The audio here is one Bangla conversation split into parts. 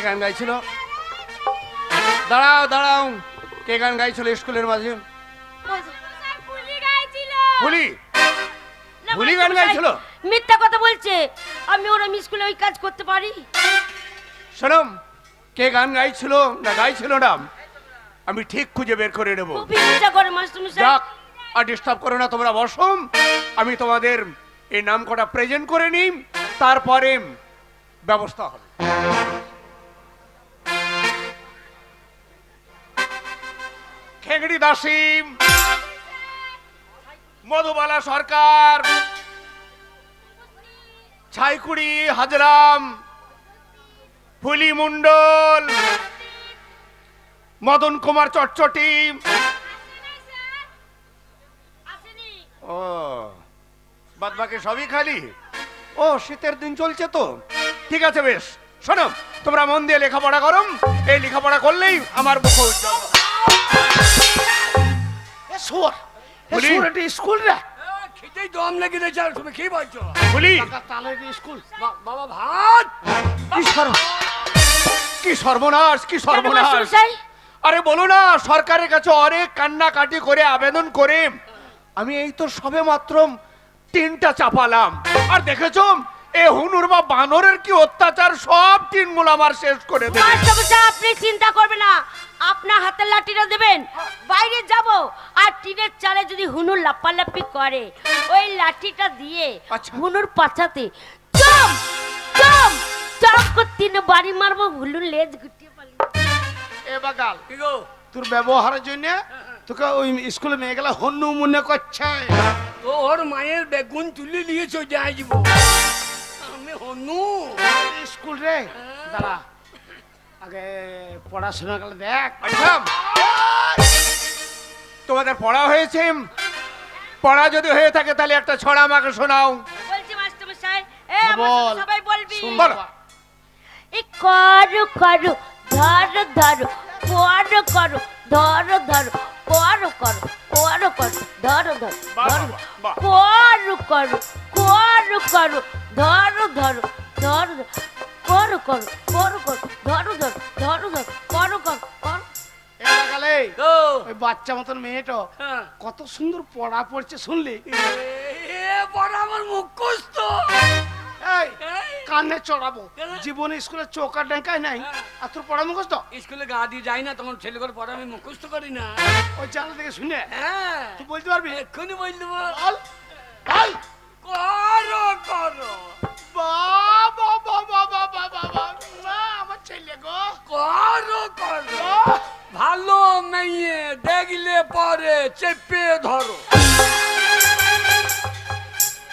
গান গাইছিল? দাঁড়াও দাঁড়াও, কে গান গাইছিল স্কুলের মাঝে? ফুলি? ফুলি গান গাইছিল? মিথ্যা কথা বলছে। আমি ওরম স্কুলে ওই কাজ করতে পারি? শোনো, কে গান গাইছিল না গাইছিল না আমি ঠিক খুঁজে বের করে নেবো। যাক, আর ডিস্টার্ব করো না, তোমরা বসো, আমি তোমাদের এই নাম কটা প্রেজেন্ট করে নিই, তারপরে ব্যবস্থা হবে। খেংড়ি দাসী, মধুবালা সরকার, ছাইকুড়ি হাজরাম, ফুলি মন্ডল, মদন কুমার চটচটি। ও, বাদ বাকি সবই খালি? ও, শীতের দিন চলছে তো, ঠিক আছে বেশ। শোনো, তোমরা মন দিয়ে লেখাপড়া করো, এই লেখাপড়া করলেই আমার মুখ উজ্জ্বল। স্কুল রে খেতেই দম লেগে গেছে, আর তুমি কি বলছো? বলি স্কুল বাবা ভাত কি সর্বনাশ, কি সর্বনাশ! আরে বলো না, সরকারের কাছে অনেক কান্নাকাটি করে আবেদন করে আমি এই তো সবে মাত্র টিনটা চাপালাম, আর দেখেছো এ হুনুর বা বানরের কি অত্যাচার, সব টিনগুলো আমার শেষ করে দেবে। আপনি চিন্তা করবেন না, আপনার হাতে লাঠিটা দেবেন, বাইরে যাব, আর টিনের চালে যদি হুনুর লাপালাপি করে ওই লাঠিটা দিয়ে হুনুর পাছাতে চম চম চম করে তিন বাড়ি মারবো, হুনুর লেজ গুটিয়ে পালিয়ে। এ বাগাল, কি গো? তোর ব্যবহারের জন্য তোকে ওই স্কুলে মেয়েগুলা হন্নু মনে করছে। তো ওর মায়ের বেগুন তুলে নিয়েছো, যাই যাব আমি হনু স্কুল রে। দাঁড়া, আগে পড়াশোনা গেলে দেখ। আচ্ছা, তোমাদের পড়া হয়েছে? পড়া যদি হয়ে থাকে তাহলে একটা ছড়া আমাকে শোনাও। বলছি মাস্টারমশাই, এ বল। সবাই বলবি। বলো। এ করো করো ধরো ধরো, করো করো ধরো ধরো, করো করো করো করো ধরো ধরো, বাহ, বাহ। করো করো করো করো ধরো ধরো ধরো, করো করো করো করো ধরো ধরো ধরো ধরো, করো করো করো। এ বাগালে, গো ওই বাচ্চা মতন মেয়েটা হ্যাঁ। কত সুন্দর পড়া পড়ছে শুনলি? এ পড়া আমার মুখস্থ। এই এই, কানে চড়াবো, কেন? জীবনে স্কুলে চৌকার ডেঙ্কায় নাই, আর তোর পড়া মুখস্থ? স্কুলে গা দিয়ে যাই না, তখন ছেলে করে পড়া আমি মুখস্থ করি না। ওই জানলা থেকে শুনে হ্যাঁ, তুই বলতে পারবি? এক্ষুনি বল দেবো। বল বল। করো করো বাবা বাবা বাবা বাবা, না আমার ছেলে গো। করো করো, ভালো মেয়ে দেখলে পরে চেপে ধরো।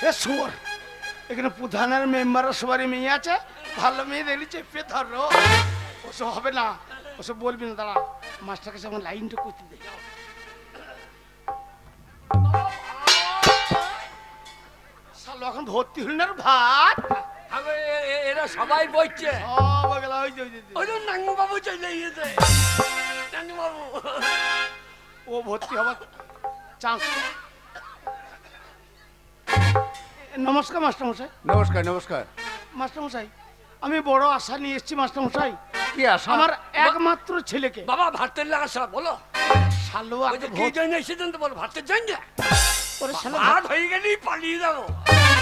এ শুয়োর, এখানে প্রধানের মেম্বারও সবারই মেয়ে আছে, ভালো মেয়ে দেখলি চেপে ধরো। ওসব হবে না, ওসব বলবি না। দাঁড়া, মাস্টার কাছে আমার লাইনটা করতে দে। শালো এখন ভর্তি হল না রে ভাত। আবে, এরা সবাই বলছে। সব গেলা, ওই যে, ওই যে, ওই যে। ওই নাঙ্গু বাবু চলে গেছে। নাঙ্গু বাবু ও ভর্তি হবার চান্স। নমস্কার মাস্টারমশাই। নমস্কার নমস্কার। মাস্টারমশাই, আমি বড় আশা নিয়ে এসেছি মাস্টারমশাই, কি আশা? আমার একমাত্র ছেলেকে। বাবা ভাতের লাগা সব বলো। শালো ওই যে কি জন্য এসেছেন তো বলো, ভাতের জন্য। ওরে শালো ভাত হয়ে গেলেই পালিয়ে যাবো।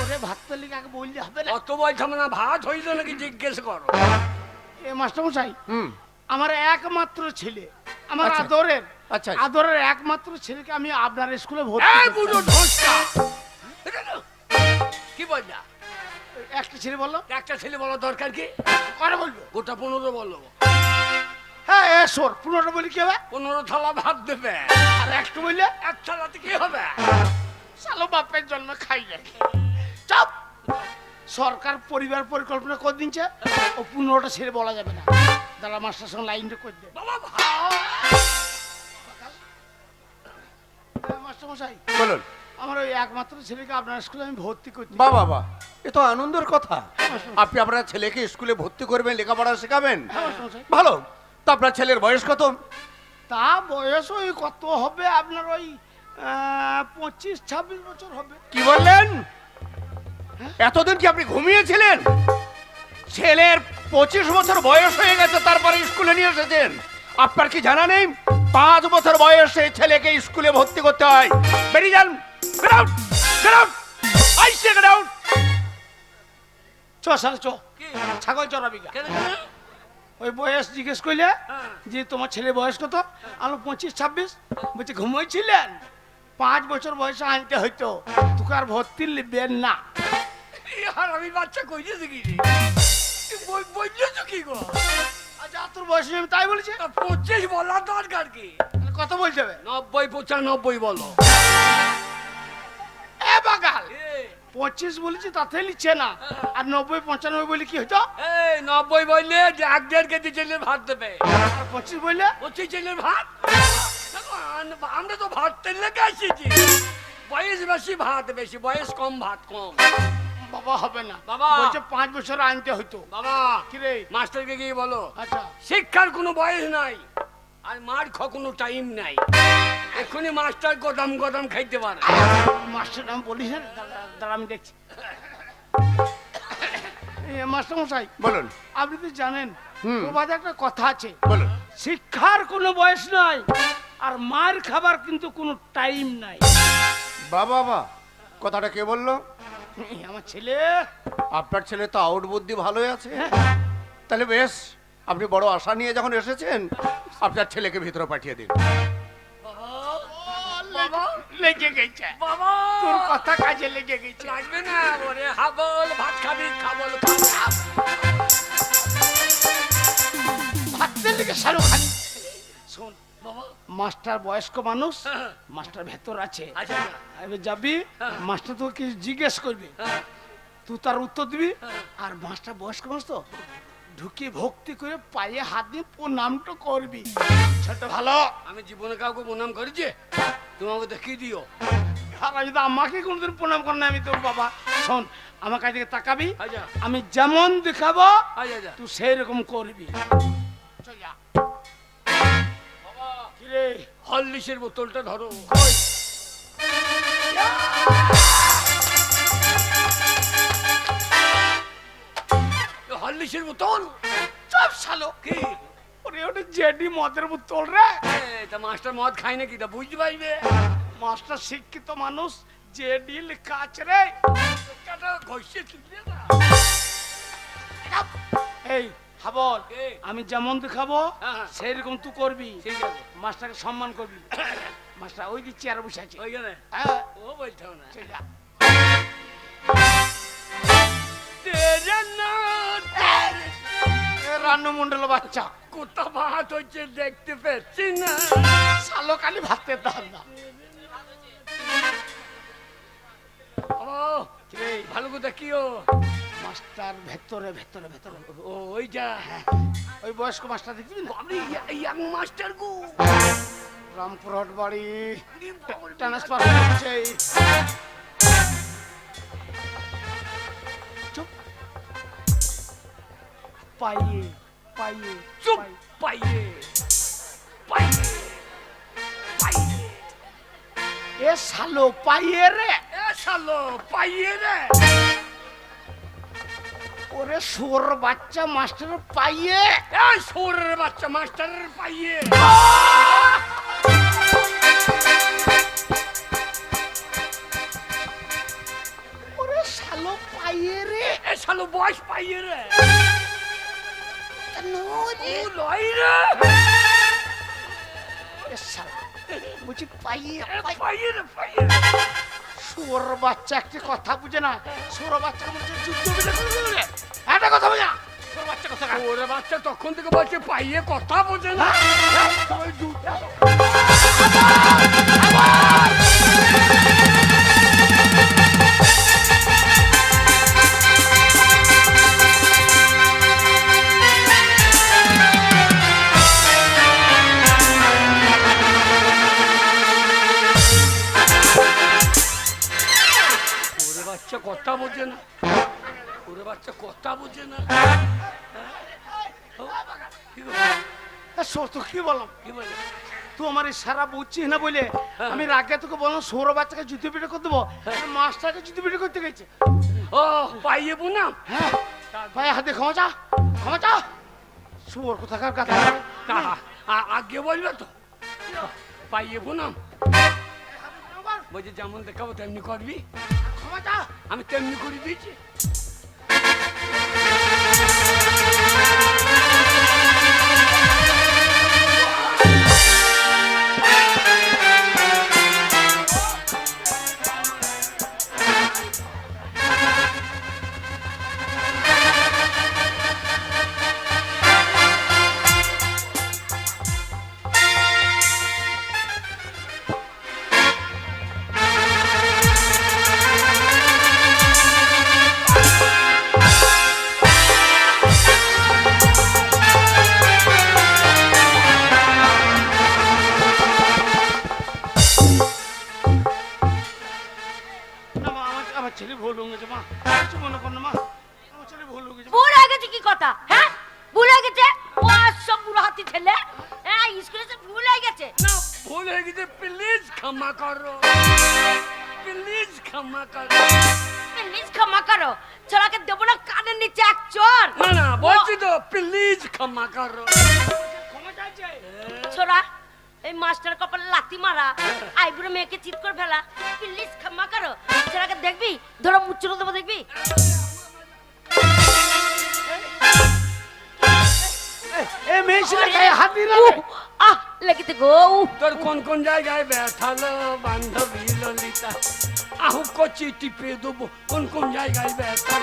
ওরে ভাত তো লিখে আগে বললে হবে না। অত বলছো না, ভাত হইল নাকি জিজ্ঞেস করো। এ মাস্টারমশাই, হুম, আমার একমাত্র ছেলে, আমার আচ্ছা। আদরের আচ্ছা। আদরের একমাত্র ছেলেকে আমি আপনার স্কুলে ভর্তি এই করতে বুড়ো চাই। ঢোসটা, কি বললা? একটা ছেলে বললো, একটা ছেলে বলো দরকার কি? করে বলবো। গোটা 15 বলো। হ্যাঁ এ সর, 15টা বলি কি হবে? 15 থালা ভাত দেবে। আর একটু বললে এক থালাতে কি হবে? শালো বাপের জন্ম খাই যায়। চাপ। সরকার পরিবার পরিকল্পনা করে দিচ্ছে, ও 15টা ছেলে বলা যাবে না। দাঁড়া, মাস্টার সঙ্গে লাইনটা করে দে। বাবা ভাত। মাস্টারমশাই, বলুন। আমার ওই একমাত্র ছেলেকে আপনার স্কুলে আমি ভর্তি করতে। বাহ বাহ বাহ, এ তো আনন্দের কথা। আপনি আপনার ছেলেকে স্কুলে ভর্তি করবেন, লেখাপড়া শেখাবেন, হ্যাঁ মাস্টারমশাই। ভালো। তো আপনার ছেলের বয়স কত? তা বয়স ওই কত হবে আপনার, ওই 25-26 বছর হবে। কি বললেন? এতদিন কি আপনি ঘুমিয়েছিলেন? ছেলের 25 বছর বয়স হয়ে গেছে তারপরে স্কুলে নিয়ে এসেছেন। আপনার কি জানা নেই 5 বছর বয়সে ছেলেকে স্কুলে ভর্তি করতে হয়? বেরিয়ে যান, get out, get out, I say get out. চ সারা চ, ছাগল চড়াবি গা। ওই বয়স জিজ্ঞেস করলে যে তোমার ছেলে বয়স কত, আলো 25-26, বলছে ঘুমোইছিলেন, 5 বছর বয়সে আনতে হইতো, তোকে আর ভর্তি লিবেন না। আর আমি বাচ্চা কইছি কি রে? বলছো কি গো? আচ্ছা তোর বয়স আমি তাই বলেছি, 25 বলার দরকার কি? কত বলছে হবে? 90-95 বলো। এ বাগাল 25 বলেছি তাতে লিখছে না, আর 90-95 বলে কি হইতো? এই 90 বললে যে 1.5 কেজি চালের ভাত দেবে, আর 25 বললে 25 চালের ভাত। দেখো, আমরা তো ভাত তেল লেগে আসছি। বয়স বেশি ভাত বেশি, বয়স কম ভাত কম। বাবা হবে না বাবা। বলছে 5 বছর আনতে হইতো। বাবা কি রে? মাস্টারকে গিয়ে বলো আচ্ছা শিক্ষার কোনো বয়স নাই, আর মার কোনো টাইম নাই। এক্ষুনি মাস্টার গদাম গদাম খাইতে পারে। মাস্টার নাম বলিস না, দাঁড়া আমি দেখছি। মাস্টার মশাই বলুন। আপনি তো জানেন প্রবাদে একটা কথা আছে, বলুন। শিক্ষার কোনো বয়স নাই, আর মার খাবার কিন্তু কোনো টাইম নাই। বাবা বাবা, কথাটা কে বললো? আমার ছেলে। আপনার ছেলে তো আউট বুদ্ধি ভালোই আছে। তাহলে বেশ, আপনি বড় আশা নিয়ে যখন এসেছেন আপনার ছেলেকে ভিতরে পাঠিয়ে দিন। বাবা লেগে গেছে বাবা, তোর কথা কাজে লেগে গেছে। লাগবে না ওরে, হাবল ভাত খাবি, খাবল খাবি। ভাবতে লেগে শাহরুখ খান। শোন বাবা মাস্টার বয়স্ক মানুষ, মাস্টার ভেতর আছে, আচ্ছা এবার যাবি, মাস্টার তোকে কিছু জিজ্ঞেস করবি, তুই তার উত্তর দিবি, আর মাস্টার বয়স্ক মানুষ তো ঢুকিয়ে ভক্তি করে পায়ে হাত দিয়ে প্রণামটা করবি। সেটা ভালো। আমি জীবনে কাউকে প্রণাম করেছি? তোমাকে দেখিয়ে দিও। আর যদি আমাকে কোনোদিন প্রণাম করে না, আমি তোর বাবা। শোন আমার কাছ থেকে তাকাবি, আচ্ছা আমি যেমন দেখাবো আচ্ছা আচ্ছা। তুই সেই রকম করবি। চল যা। বাবা কি রে? হরলিক্সের বোতলটা ধরো। কই? হরলিক্সের বোতল? চুপ শালো। কি? ওরে ওটা জেডি মদের বোতল রে। তা মাস্টার মদ খায় নাকি? তা বুঝতে পারবে। মাস্টার শিক্ষিত মানুষ, জেডি লেখা আছে রে। টাকা ঘষে তুলবে না। এই হাবল, কি? আমি যেমন দেখাবো হ্যাঁ। সেই রকম তুই করবি। ঠিক আছে। মাস্টারকে সম্মান করবি। মাস্টার ওই দিক চেয়ারে বসে আছে। ওইখানে হ্যাঁ, ও বলতে হবে না। চল যা। তেরে না তেরে এ রান্নু মন্ডল বাচ্চা, কোথা ভাত হচ্ছে দেখতে পেয়েছি না। শালো কালি ভাত পেতাম না। ও কি রে? ভালো করে দেখিও। মাস্টার ভেতরে ভেতরে ভেতরে, ও ওইটা ওই বয়স্ক মাস্টার দেখবি না? আমি ইয়াং মাস্টার গো। রামপুরহাট বাড়ি ট্রান্সফার হচ্ছে। চুপ। পাইয়ে পাইয়ে চুপ পাইয়ে। পাইয়ে পাইয়ে পাইয়ে। এ শালো পাইয়ে রে। এ শালো পাইয়ে রে। ওরে সোর বাচ্চা মাস্টারের পাইয়ে। এ সোরের বাচ্চা মাস্টারের পাইয়ে। ওরে শালো পাইয়ে রে। এ শালো বয়স পাইয়ে রে। ও রে। লই রে। এ শালা বুঝি পাইয়ে এ পাইয়ে রে পাইয়ে। সোর বাচ্চা একটা কথা বুঝে না। সোর বাচ্চা বলছে যুদ্ধ বিলে করবে বলে একটা কথা বুঝা। সোর বাচ্চা কথা কার? ওরে বাচ্চা তখন থেকে বলছে পাইয়ে কথা বোঝে না। ওই দুটো বাচ্চা কথা বোঝে না। ওরে বাচ্চা কথা বোঝে না। কি গো? সত্য কি বললাম? কি বলে? তুই আমার ইশারা বুঝছিস না বলে আমি রাগে তোকে বললাম সৌর বাচ্চাকে জুতো পিঠে করে দেবো, মাস্টারকে জুতো পিঠে করতে গেছে। ও পাইয়ে বুনা। হ্যাঁ পায়ে হাতে ক্ষমা চা, ক্ষমা চা। শুয়োর কোথাকার কথা। আগে বলবে তো পাইয়ে প্রণাম। বলছি যেমন দেখাবো তেমনি করবি। ক্ষমা চা। আমি তেমনি করে দিয়েছি। না মা, আমার ছেলে ভুল হয়ে গেছে মা, কিছু মনে কর না মা, আমার ছেলে ভুল হয়ে গেছে। ভুল হয়ে গেছে কি কথা? হ্যাঁ, ভুল হয়ে গেছে? ও সব বুড়ো হাতি ছেলে, হ্যাঁ স্কুলে যে ভুল হয়ে গেছে। না ভুল হয়ে গেছে, প্লিজ ক্ষমা করো, প্লিজ ক্ষমা করো। প্লিজ ক্ষমা করো, ছোড়াকে দেবো না কানের নিচে এক চর। না না বলছি তো প্লিজ ক্ষমা করো। ক্ষমা চাইছে। ছোড়া, এই মাস্টার কপালে লাথি মারা, আইবুড়ো মেয়েকে চিৎ করে ফেলা, প্লিজ ক্ষমা করো। ছোড়াকে দেখবি, ধরো মুচ্ছুরো দেবো দেখবি। এ মেয়ে ছেলে গায়ে হাত দিল। আহ লেগেছে গো। তোর কোন কোন জায়গায় ব্যথালো বান্ধবী ললিতা, আহু কচি টিপে দেবো কোন কোন জায়গায় ব্যথা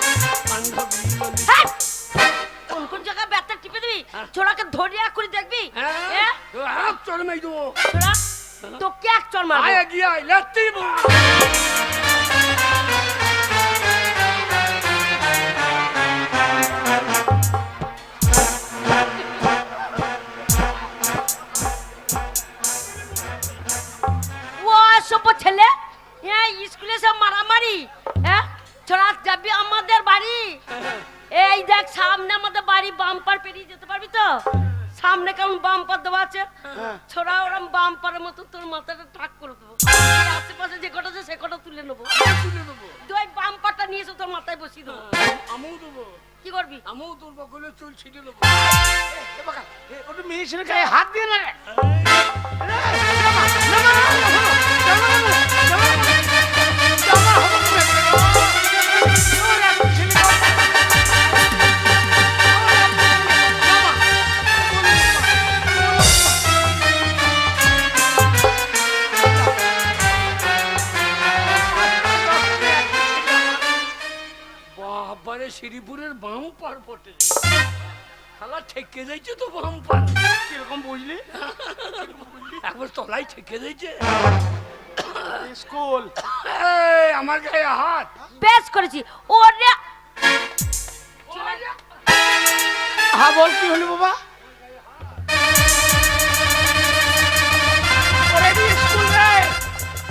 বান্ধবী ললিতা। হ্যাঁ, কোন কোন জায়গায় ব্যথা টিপে দিবি, ছোড়াকে ধরিয়া করে দেখবি। হ্যাঁ হাত চল মেয়ে দেবো। ছোড়া, তোকে এক চর মারবো। আয় গিয়ে আয় লাত্তি বলবো। ও সব ছেলে, হ্যাঁ স্কুলে সব মারামারি। হ্যাঁ ছোড়া, যাবি আমাদের বাড়ি। এই দেখ সামনে আমাদের বাড়ি, বাম্পার পেরিয়ে যেতে পারবি তো? সামনে কেমন বাম্পার দেওয়া আছে, ছোড়া ওরম বাম্পারের মতো তোর মাথাটা টাক করে দেবো। আশেপাশে যে কটা আছে সে কটা তুলে নেবো, তুলে দেবো। তুই বাম্পারটা নিয়ে এসে তোর মাথায় বসিয়ে দেবো। আমিও দেবো, কি করবি? আমিও তোর বকলে চুল ছিটে দেবো। ওটা মেয়ে ছেলে গায়ে হাত দিয়ে না রে। বাবারে শ্রীপুরের বাম পার পটে শালা ঠেকে যাইছে তো বাম পার। কিরকম বুঝলি? একবার তলায় ঠেকে যাইছে। স্কুল আমার গায়ে হাত। বেশ করেছি ওরে। হ্যাঁ বল কি হলো বাবা? ওরে স্কুল রে,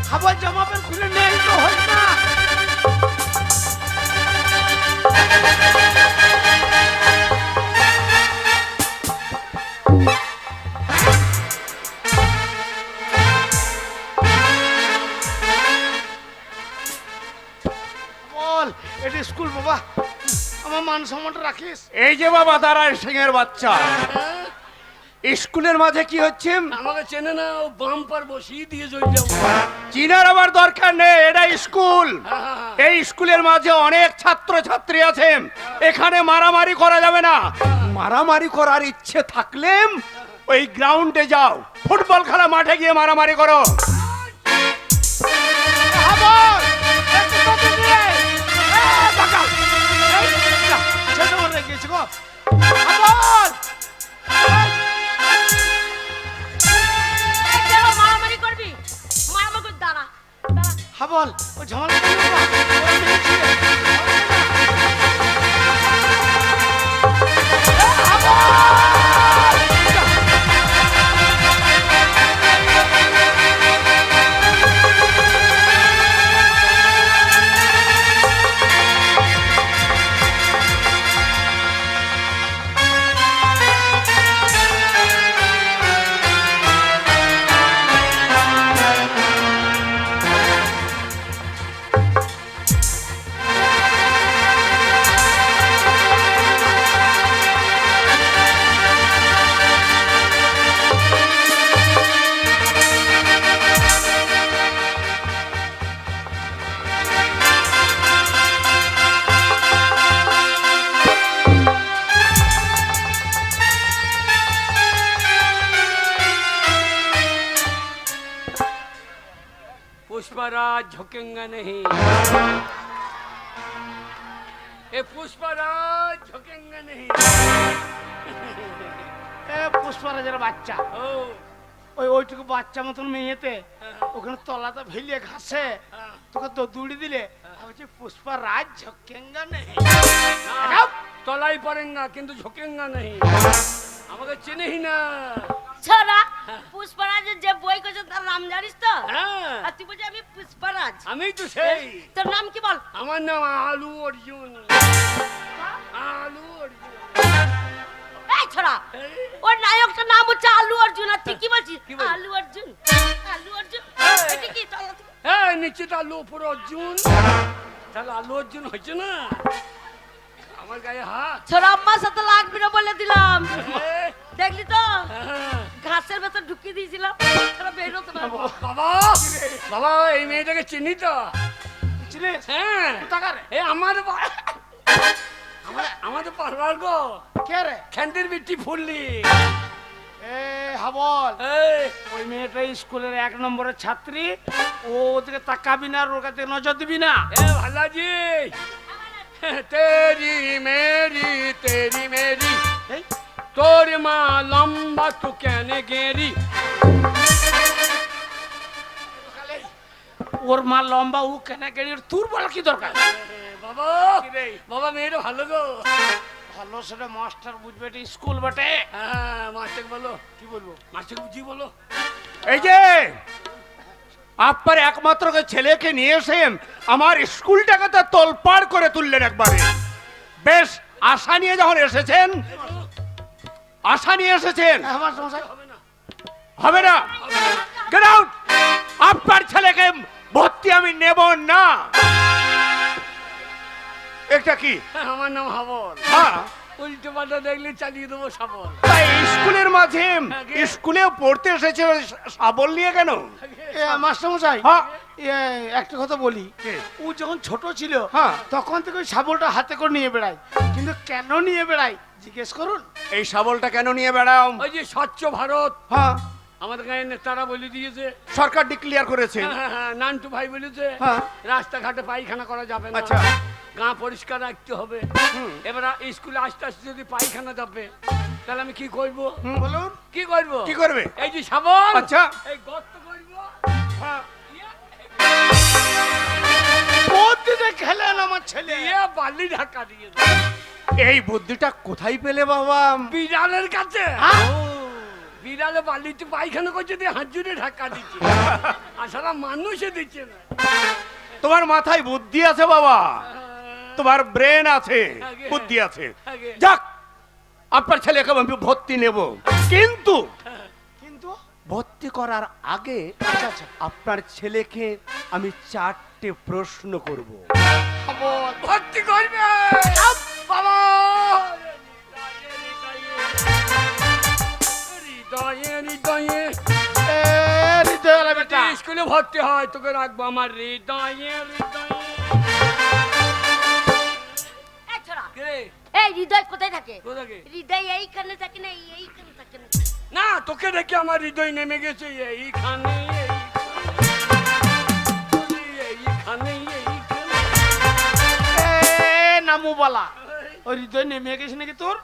খাবার জামা প্যান্ট খুলে নেই তো হয় না। বল এটা স্কুল বাবা, আমার মান সম্মানটা রাখিস। এই যে বাবা দাঁড়ায় সিংহের বাচ্চা, স্কুলের মাঝে কি হচ্ছে? আমাকে চেনে না, ও বাম পার বসিয়ে দিয়ে চলে যাবো। চিনার আবার দরকার নেই, এটা স্কুল। এই স্কুলের মাঝে অনেক ছাত্র ছাত্রী আছে, এখানে মারামারি করা যাবে না। মারামারি করার ইচ্ছে থাকলে ওই গ্রাউন্ডে যাও, ফুটবল খেলা মাঠে গিয়ে মারামারি করো। মারামারি করবি, মারামারি করে দাঁড়া দাঁড়া। হাবল ও ঝামেলা করবে না, ওর মেয়ে ছেলে। पुष्पराज झुकेंगा नहीं ये पुष्पराज झुकेंगा नहीं এ পুষ্পরাজের বাচ্চা ओ ওইটুকু বাচ্চা মতন মেয়েতে ওখানে তলাতে ভেলিয়ে ঘাসে তোকে তো দৌড়ি দিলে বলছি পুষ্পরাজ ঝকেঙ্গা নেই तलाई पड़ेगा किंतु झुकेंगा नहीं আমাকে চিনিস না ছোড়া পুষ্পরাজের যে বই করেছে তার নাম জানিস তো হ্যাঁ আর তুই বলছিস আমি পুষ্পরাজ আমি তো সেই তোর নাম কি বল আমার নাম আলু অর্জুন আলু অর্জুন এই ছোড়া এই, ওর নায়কটার নাম হচ্ছে আলু অর্জুন আর তুই কি বলছিস কি বলছিস? আলু অর্জুন আলু অর্জুন এই। এটা কি তলা থেকে? হ্যাঁ নিশ্চিত আলু উপর অর্জুন তাহলে আলু অর্জুন হয়েছে না আমার গায়ে হাত ছোড়া আম্মার সাথে লাগবি না বলে দিলাম এই, দেখলি তো হ্যাঁ। ঘাসের ভেতর ঢুকিয়ে দিয়েছিলাম ছোড়া বেরোতে পারবো বাবা বাবা এই মেয়েটাকে চিনি তো চিনিস হ্যাঁ টাকারে এ আমার আমাদের পাড়ার গো কে রে খ্যান্তির বিটি ফুললি এ হাবল এই ওই মেয়েটা স্কুলের 1 নম্বরের ছাত্রী ও ওদিকে তাকাবি না আর ওর কাছে নজর দিবি না ए भला जी तेरी मेरी এই तोर माँ लंबा तू कहने गेरी ওর মা লম্বা ও কেন গেড়ি তোর বলা কি দরকার बाबा बाबा मेरे ভালো গো ভালো সেটা মাস্টার বুঝবে এটা স্কুল বটে হ্যাঁ মাস্টার বলো কি বলবো মাস্টার জি বলো এই যে আপনার একমাত্র ছেলেকে নিয়ে এসেন আমার স্কুলটাকে তো তোলপাড় করে তুললেন একবারে বেশ আশা নিয়ে যখন এসেছেন আশা নিয়ে এসেছেন আমার সমস্যা হবে না হবে না গেট আউট আপনার ছেলেকে ভর্তি আমি নেব না এটা কি আমার নাম হাবল হ্যাঁ উল্টো পাল্টা দেখলে চালিয়ে দেবো সাবল তাই স্কুলের মাঝে স্কুলে পড়তে এসেছে সাবল নিয়ে কেন মাস্টার মশাই হ্যাঁ একটা কথা বলি কে? ও যখন ছোট ছিল হ্যাঁ। তখন থেকে ওই শাবলটা হাতে করে নিয়ে বেড়ায় কিন্তু কেন নিয়ে বেড়ায় জিজ্ঞেস করুন এই শাবলটা কেন নিয়ে বেড়াও ওই যে স্বচ্ছ ভারত হ্যাঁ আমাদের গায়ে নেতারা বলে দিয়েছে সরকার ডিক্লিয়ার করেছে নান্টু ভাই বলেছে হ্যাঁ। রাস্তাঘাটে পায়খানা করা যাবে না আচ্ছা। গাঁ পরিষ্কার রাখতে হবে এবার স্কুলে আস্তে আস্তে যদি পায়খানা যাবে তাহলে আমি কি করব বলুন কি করব কি করবে এই যে সাবল আচ্ছা এই গর্ত করব প্রতিদিন খেলেন আমার ছেলে দিয়ে বালি ঢাকা দিয়ে দেব। এই বুদ্ধিটা কোথায় পেলে বাবা বিড়ালের কাছে হ্যাঁ? বিড়ালে বালিতে পায়খানা করছে দিয়ে হাত জুড়ে ঢাকা দিচ্ছে আর সারা মানুষে দিচ্ছে না তোমার মাথায় বুদ্ধি আছে বাবা তোমার ব্রেন আছে বুদ্ধি আছে আগে। যাক আপনার ছেলেকে আমি ভর্তি নেব কিন্তু কিন্তু ভর্তি করার আগে আপনার ছেলেকে আমি 4টে প্রশ্ন করব শাবল ভর্তি করবে বাবা হৃদয়ে হৃদয়ে এ হৃদয়ালা বেটা স্কুলে ভর্তি হয় তোকে রাখবো আমার হৃদয়ে হৃদয়ে এই ছোড়া কে এই হৃদয় কোথায় থাকে কোথাকে হৃদয় এইখানে থাকে না এইখানে থাকে না না তোকে দেখে আমার হৃদয় নেমে গেছে এইখানে এইখানে এইখানে এ নামুবালা ওই হৃদয় নেমে গেছে নাকি তোর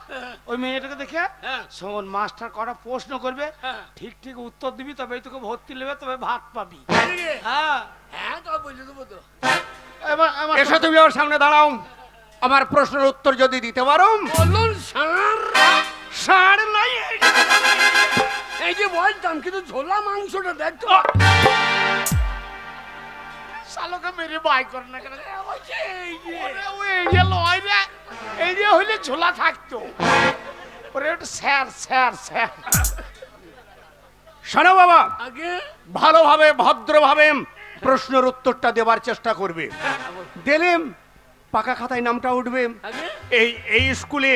ওই মেয়েটাকে দেখে হ্যাঁ। শোন মাস্টার কটা প্রশ্ন করবে হ্যাঁ। ঠিক ঠিক উত্তর দিবি তবেই তোকে ভর্তি নেবে তবে ভাত পাবি এদিকে। হ্যাঁ হ্যাঁ তো বলে দেবো তো এসো তুমি আমার সামনে দাঁড়াও আমার প্রশ্নের উত্তর যদি দিতে পারো বলুন স্যার ষাঁড় নাই এই যে বলতাম কিন্তু ঝোলা মাংসটা দেখতো শালোকে মেরে বাই করে না কেন এই যে ওরে ও এই যে লয় রে এই যে হইলে ঝোলা থাকতো ওরে ওটা স্যার স্যার স্যার শোনো বাবা আগে ভালোভাবে ভদ্রভাবে প্রশ্নের উত্তরটা দেবার চেষ্টা করবে দিলেম পাকা খাতায় নামটা উঠবে আগে এই এই স্কুলে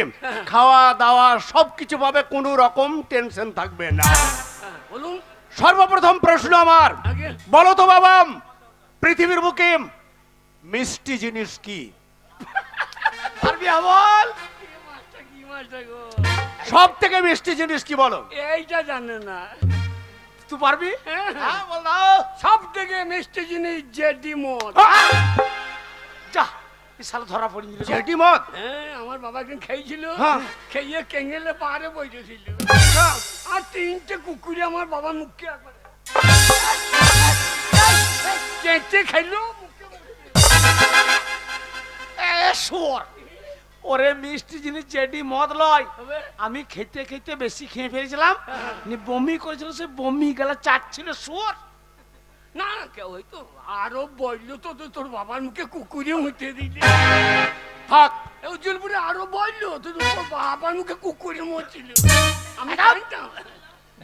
খাওয়া দাওয়া সবকিছু পাবে কোনো রকম টেনশন থাকবে না বলুন সর্বপ্রথম প্রশ্ন আমার আগে বলো তো বাবা পৃথিবীর বুকে মিষ্টি জিনিস কি পারবি আমল কি মাছটা গো সব থেকে মিষ্টি জিনিস কি বলো এইটা জানে না তুই পারবি? হ্যাঁ বল দাও। সব থেকে মিষ্টি জিনিস জেডি মদ। যা এই শালা ধরা পড়ে গেল। জেডি মদ? হ্যাঁ, আমার বাবা একদিন খেয়েছিল, হ্যাঁ। খেয়ে কেঙ্গেলে পাহাড়ে বসেছিল, আর তিনটে কুকুরে আমার বাবার মুখে একবার চেঁচে খাইলো, মুখে শুয়োর, ওরে মিষ্টি জিনিস জেডি মদ লয়। হবে। আমি খেতে খেতে বেশি খেয়ে ফেলেছিলাম, নি বমি করেছিল, সে বমি গেলা চাটছিল শুয়োর। না কেউ হয়তো আরো বললো তো তোর বাবার মুখে কুকুরে মুতে দিলে। থাক। উজ্জ্বলপুরে আরো বললো তো তোর বাবার মুখে কুকুরে মরছিল, আমি জানতাম।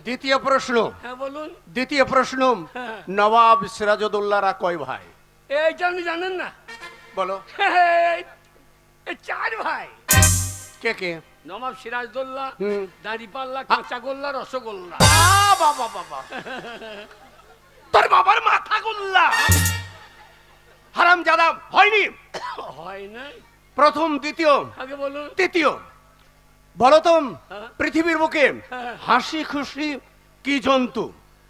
দ্বিতীয় প্রশ্ন। হ্যাঁ বলুন। দ্বিতীয় প্রশ্ন, হ্যাঁ। নবাব সিরাজউদ্দৌলারা কয় ভাই? এইটা আপনি জানেন না? বলো। এই 4 ভাই। কে কে? নবাব সিরাজদৌল্লা, হুম। দাঁড়িপাল্লা, কাঁচাগোল্লা, রসগোল্লা। বাবা বাবা, তোর বাবার মাথা গোল্লা। হারামজাদা, হয়নি? হয় নাই। প্রথম, দ্বিতীয়, আগে বলুন। তৃতীয়। বলো তো, হ্যাঁ। পৃথিবীর বুকে হ্যাঁ। হাসি খুশি কি জন্তু?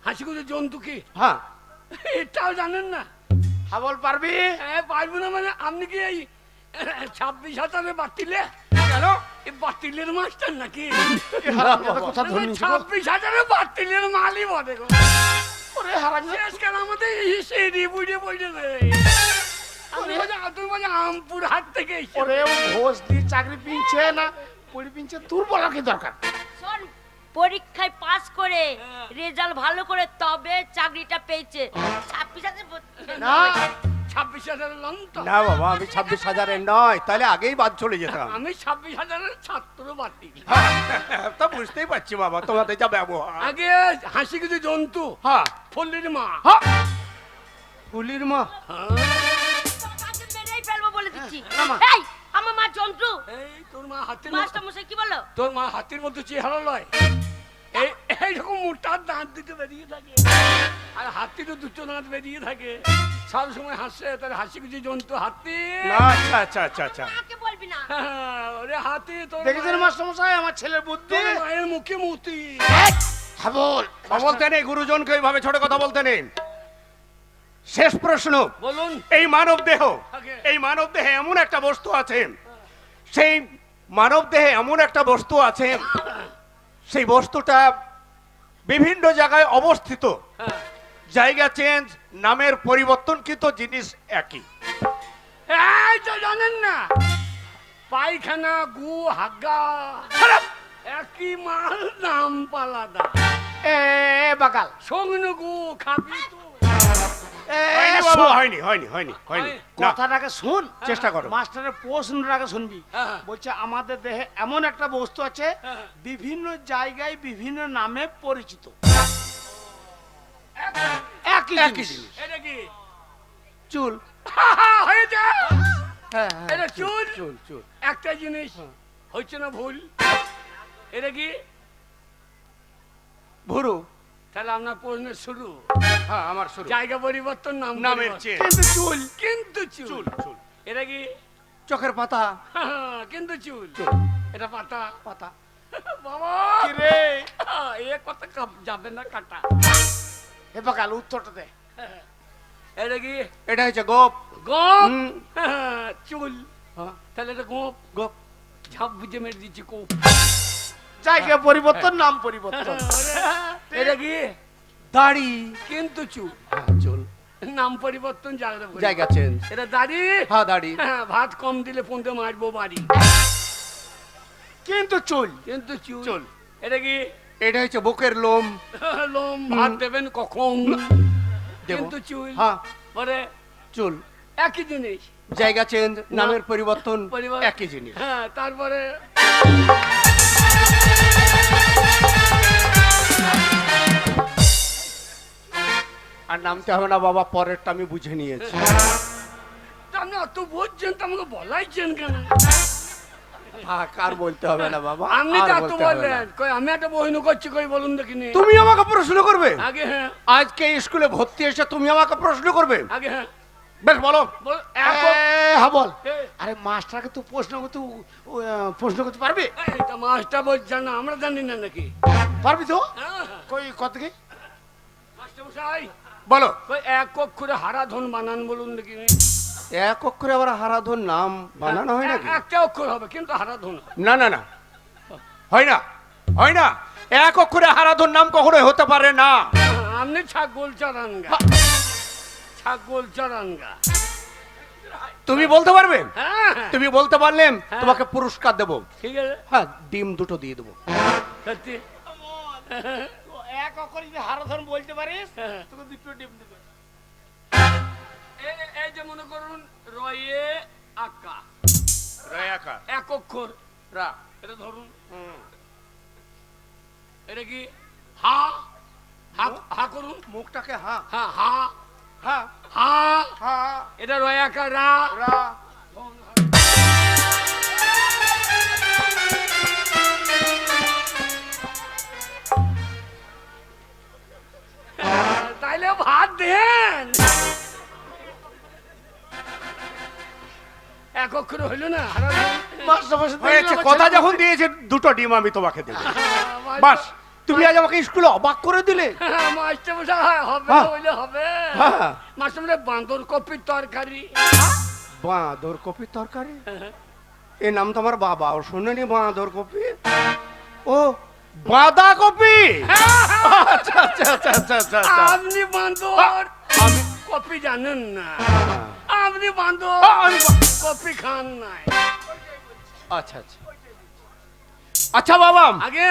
হাসি খুশি জন্তু কি? হ্যাঁ। এটাও জানেন না? হাবল পারবি? হ্যাঁ, পারবো না মানে আপনি কি এই 26,000 বাতিলে? কেন? এই বাতিলের মাস্টার নাকি? কথা ধরে 26,000 বাতিলের মালই বটে গো। ওরে হারাম, শেষকাল আমাদের হিসেবে বুঝে বুঝে আমি তুমি বলে আমপুর হাট থেকে এসেছি। ওরে ও ঘোষ দিয়ে চাকরি পিনছে না পড়ি পিনছে, তোর বলা কি দরকার? শোন, পরীক্ষায় পাস করে হ্যাঁ। রেজাল্ট ভালো করে তবে চাকরিটা পেয়েছে। 26,000 না 26,000 লন তো? না বাবা, আমি 26,000-এর নয়, তাহলে আগেই বাদ চলে যেতাম। আমি 26,000 ছাত্র বাতিল। তা বুঝতেই পারছি বাবা, তোমাদের যা ব্যবহার। আগে হাসি কিছু জন্তু, হ্যাঁ। ফল্লির মা। হ্যাঁ। ফুলির মা? তাকে মেরেই ফেলবো বলে দিচ্ছি। না, মা। এই, আমার মা জন্তু। এই তোর মা হাতির মাস্টার মশাই কি বললো? তোর মা হাতির মতো চেহারা লয়, এই এইরকম মোটার দাঁত দিতে বেরিয়ে থাকে, আর হাতিরও দুটো দাঁত বেরিয়ে থাকে, সব সময় হাসে, তার হাসি খুশি জন্তু হাতি। না, আচ্ছা আচ্ছা আচ্ছা আচ্ছা। কাকে বলবি না? ওরে হাতি, তোর দেখেছেন মাস্টার মশাই আমার ছেলের বুদ্ধি? তোর মায়ের মুখে মুতি। হাবল বলতে নেই, গুরুজনকে এইভাবে ছোট কথা বলতে নেই। শেষ প্রশ্ন, বলুন। এই মানব দেহ, আগে। এই মানব দেহে এমন একটা বস্তু আছে, সেই মানব দেহে এমন একটা বস্তু আছে, সেই বস্তুটা বিভিন্ন জায়গায় অবস্থিত, হ্যাঁ। জায়গা চেঞ্জ, নামের পরিবর্তন, কিন্তু জিনিস একই। এই তো জানেন না, পায়খানা, গু, হাগা একই মাল, নাম পালাদা। এ বাকাল সঙ্গে গু খাবি তো? হয়নি বাবা, হয়নি হয়নি হয়নি হয়নি। না, কথাটাকে শুন, চেষ্টা করো। মাস্টারের প্রশ্নটাকে শুনবি। হ্যাঁ। বলছে আমাদের দেহে এমন একটা বস্তু আছে হ্যাঁ। বিভিন্ন জায়গায় বিভিন্ন নামে পরিচিত, একই একই জিনিস। জিনিস। এটা কি? চুল। হয়েছে? হ্যাঁ, এটা চুল? চুল চুল। একটা জিনিস হচ্ছে না ভুল, এটা কি? ভুরু। তাহলে আপনার প্রশ্নের শুরু, হ্যাঁ, আমার শুরু। জায়গা পরিবর্তন, নাম নামের পরিবর্তন। চেঞ্জ। কিন্তু চুল কিন্তু চুল। চুল চুল। এটা কি? চোখের পাতা। কিন্তু চুল। চুল। এটা পাতা। পাতা। বাবা কি রে? এ কথা যাবে না কাটা। এ বাকাল উত্তরটা দে। এটা কি? এটা হচ্ছে গোপ। গোপ। হুম। চুল। হ্যাঁ, তাহলে এটা গোপ। গোপ। ঝাপ বুঝে মেরে দিচ্ছি কোপ। জায়গা পরিবর্তন, নাম পরিবর্তন। এটা কি? দাড়ি। কিন্তু চুল। হ্যাঁ, চুল। নাম পরিবর্তন, জায়গা পরিবর্তন। জায়গা চেঞ্জ। এটা দাড়ি। হ্যাঁ, দাড়ি। ভাত কম দিলে ফোনতে মারবো বাড়ি। কিন্তু চুল কিন্তু চুল। চুল। এটা কি? এটা হচ্ছে বুকের লোম। লোম। ভাত দেবেন কখন? দেব। কিন্তু চুল। হ্যাঁ, পরে চুল। একই জিনিস। জায়গা চেঞ্জ, নামের পরিবর্তন, পরিবার একই জিনিস। হ্যাঁ, তারপরে আর নামতে হবে না বাবা, পরেরটা আমি বুঝে নিয়েছি। তা আপনি অত বুঝছেন তো আমাকে বলাইছেন কেন? থাক, আর বলতে হবে না বাবা, আপনি আর তো এত বলতে হবে না। বললেন, কই আমি একটা বহিনু করছি, কই বলুন দেখিনি। তুমি আমাকে প্রশ্ন করবে? আগে হ্যাঁ, আজকে স্কুলে ভর্তি এসে তুমি আমাকে প্রশ্ন করবে? আগে হ্যাঁ। বেশ, বলো। হাবল এ, আরে মাস্টারকে তো প্রশ্ন করতে প্রশ্ন করতে পারবি? এইটা মাস্টার বলছে না, আমরা জানি না নাকি? পারবি তো? হ্যাঁ, কই কত কি? মাস্টারমশাই বলো। ওই এক অক্ষরে হারাধন বানান বলুন দেখি। এক অক্ষরে আবার হারাধন নাম বানানো হয় নাকি? একটা অক্ষর হবে কিন্তু হারাধন হবে। না না না, হয় না, হয় না। এক অক্ষরে হারাধন নাম কখনোই হতে পারে না। আপনি ছাগল চরানগা, ছাগল চরানগা। তুমি বলতে পারবে? হ্যাঁ তুমি বলতে পারলে তোমাকে পুরস্কার দেবো। ঠিক আছে। হ্যাঁ, ডিম দুটো দিয়ে দেবো। সত্যি তো এক অক্ষর যদি হারাধন বলতে পারিস হ্যাঁ। তোকে দুটো ডিম দেবে। এই যে মনে করুন রয়ে আকা এক অক্ষর রা, এটা ধরুন। এটা কি হা, হা হা করুন মুখটাকে হা হ্যাঁ হা হা হা, হা এটা রয়ে আকা রা। রা। তাইলে ভাত দেন। এক অক্ষর হইল না মাস্টারমশাই হয়েছে, কথা যখন দিয়েছে দুটো ডিম আমি তোমাকে দেবো। বাস, তুমি আজ আমাকে স্কুলে অবাক করে দিলে। মাস্টারমশাই হবে হ্যাঁ। হইলে হবে। হ্যাঁ। মাস্টারমশাই বান্দর কপির তরকারি। বাঁদর কপির তরকারি? এ নাম তো আমার বাবা ও শুনেনি, বাঁদর কপি। ও, বাঁধা কপি। আচ্ছা আচ্ছা আচ্ছা আচ্ছা আচ্ছা আচ্ছা। আপনি বান্দর আমি কপি জানেন না, আপনি বান্দর আমি কপি খান নাই। আচ্ছা আচ্ছা আচ্ছা বাবা, আগে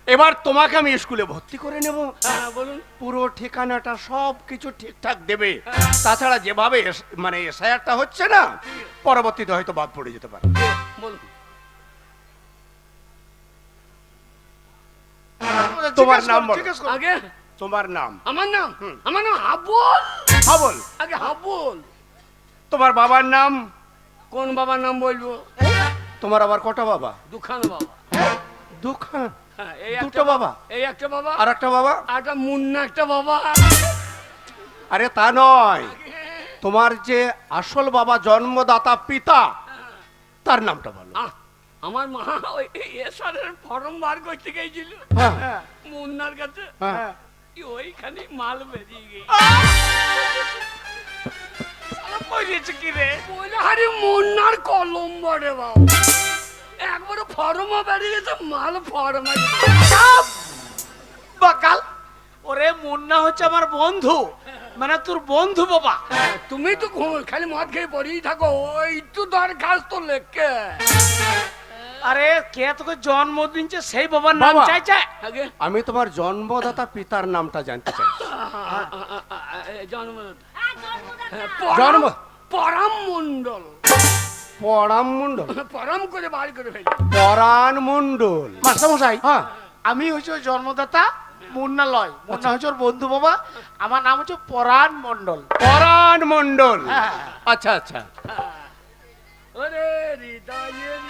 এবার তোমাকে আমি স্কুলে ভর্তি করে নেব। হ্যাঁ বলুন। পুরো ঠিকানাটা সব কিছু ঠিকঠাক দেবে। তাছাড়া যেভাবে মানে এসআইআরটা হচ্ছে না, পরবর্তীতে হয়তো বাদ পড়ে যেতে পারে। বলুন তোমার নাম বলো। জিজ্ঞেস করো। আগে তোমার নাম? আমার নাম আমার নাম হাবল। হাবল। আগে হাবল। তোমার বাবার নাম? কোন বাবার নাম বলবো? তোমার আবার কটা বাবা? দুখান বাবা। দুখান? হ্যাঁ, এই দুটো একটা বাবা? এই একটা বাবা আর একটা বাবা? আর একটা মুন্না একটা বাবা। আরে তা নয়, তোমার যে আসল বাবা, জন্মদাতা পিতা, তার নামটা বলো। আহ, আমার মা ওই এসআরের ফর্ম বার করতে গেছিল হ্যাঁ মুন্নার কাছে, হ্যাঁ। ওইখানে মাল বেরিয়ে গেছে। বলেছে কি রে? বলে আরে মুন্নার কলম বড়ে বাবু, একবারে ফর্মও বেরিয়ে গেছে, মাল ফর্ম বাকাল, ওরে মুন্না হচ্ছে আমার বন্ধু, মানে তোর বন্ধু বাবা। তুমি তো খালি মদ খেয়ে পড়েই থাকো, ওই তো দরখাস্ত লেখকে। আরে কে তোকে জন্ম দিনছে সেই বাবার নাম বাবা। চাইছে? আগে আমি তোমার জন্মদাতা পিতার নামটা জানতে চাই। জন্মদাতা হ্যাঁ, জন্মদাতা। জন্ম পরাম মন্ডল। পরাম মণ্ডল? পরাম করে বার করে ফেলি। পরাণ মণ্ডল? মাস্টারমশাই, হ্যাঁ। আমি হচ্ছে ওই জন্মদাতা, মুন্না লয়। মুন্না হচ্ছে ওর বন্ধু বাবা, আমার নাম হচ্ছে পরাণ মণ্ডল। পরাণ মণ্ডল? হ্যাঁ। আচ্ছা আচ্ছা। ওরে হৃদয়ের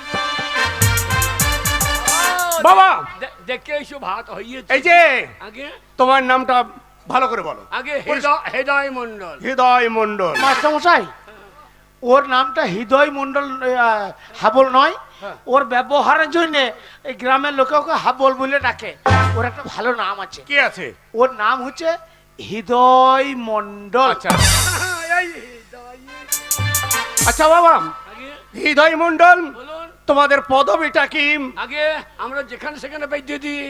বাবা, দেখে এসো ভাত হইয়েছে। এই যে আগে তোমার নামটা ভালো করে বলো। আগে হৃদয় মন্ডল। হৃদয় মণ্ডল? মাস্টারমশাই, ওর নামটা হৃদয় মণ্ডল হাবল নয়। ওর ব্যবহারের জন্য এই গ্রামের লোকে ওকে হাবল বলে ডাকে। ওর একটা ভালো নাম আছে, কি আছে? ওর নাম হচ্ছে হৃদয় মণ্ডল। আচ্ছা এই হৃদয়ের আচ্ছা বাবা, আগে হৃদয় মণ্ডল বলুন। তোমাদের পদবিটা কি? আগে আমরা যেখানে সেখানে বেঁচে দিই।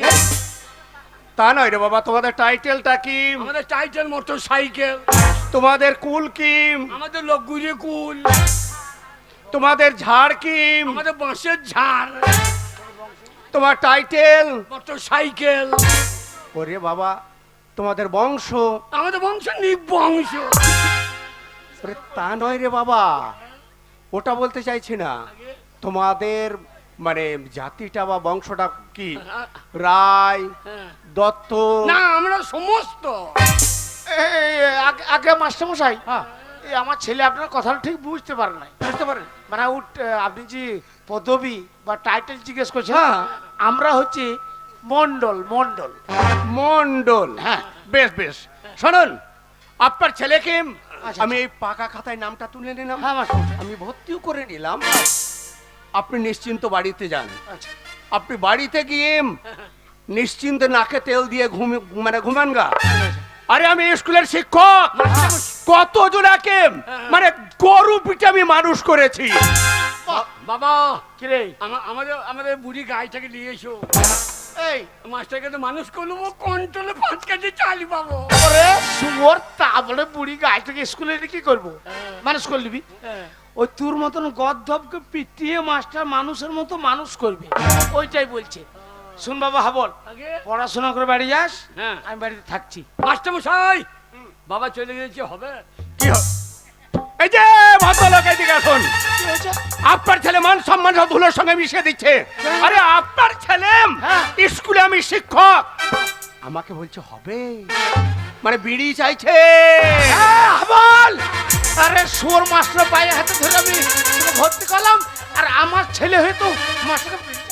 তা নয় রে বাবা, তোমাদের টাইটেলটা কি? আমাদের টাইটেল মোটর সাইকেল, তোমাদের কুল কি? আমাদের লোক গুড়ে কুল, তোমাদের ঝাড় কি? আমাদের বাঁশের ঝাড়, তোমার টাইটেল? Motor cycle. ওরে বাবা, তোমাদের বংশ? আমাদের বংশ নিবংশ। ওরে তা নয় রে বাবা, ওটা বলতে চাইছি না। তোমাদের মানে জাতিটা বা বংশটা কি? রায়, হ্যাঁ। দত্ত? না, আমরা সমস্ত। আগে মাস্টারমশাই, হ্যাঁ, এই আমার ছেলে আপনার কথাটা ঠিক বুঝতে পারে নাই। বুঝতে পারেন? মানে আপনি যে পদবি বা টাইটেল জিজ্ঞেস করছেন, হ্যাঁ। আমরা হচ্ছে মণ্ডল। মণ্ডল মণ্ডল? হ্যাঁ। বেশ বেশ, শুনুন, আপনার ছেলেকে আচ্ছা। আমি এই পাকা খাতায় নামটা তুলে নিলাম, হ্যাঁ মাস্টারমশাই। আমি ভর্তিও করে নিলাম। আপনি নিশ্চিন্ত বাড়িতে যান। আচ্ছা। আপনি বাড়িতে গিয়ে নিশ্চিন্তে নাকে তেল দিয়ে ঘুমান গা। আরে আমি স্কুলের শিক্ষক, কত জনাকে মানে গরু পিঠে আমি মানুষ করেছি। বাবা কি রে? আমাদের আমাদের বুড়ি গাইটাকে নিয়ে এসো। এই মাস্টারকে তো মানুষ করলো, কন্ট্রোলে 5 কেজি চালি পাবো। ওরে সুমর, তা বলে বুড়ি গাছটাকে স্কুলে এনে কি করবো? মানুষ করে নিবি? ওই তোর মতন গদ্ধবকে পিটিয়ে মাস্টার মানুষের মতো মানুষ করবে, ওইটাই বলছে। শুন বাবা হাবল, আগে পড়াশোনা করে বাড়ি যাস, হ্যাঁ আমি বাড়িতে থাকছি। মাস্টার মশাই, বাবা চলে গেছে, হবে? কি এই যে ভদ্রলোক, এদিকে আসুন। কি হয়েছে? আপনার ছেলে মান সম্মান সব ধুলোর সঙ্গে মিশিয়ে দিচ্ছে। আরে আপনার ছেলে হ্যাঁ। স্কুলে আমি শিক্ষক, আমাকে বলছে হবে, মানে বিড়ি চাইছে। হাবল, আরে সোর মাস্টার পায়ে হাতে ধরে আমি তোকে ভর্তি করলাম, আর আমার ছেলে হয়তো মাস্টারকে পিটিয়ে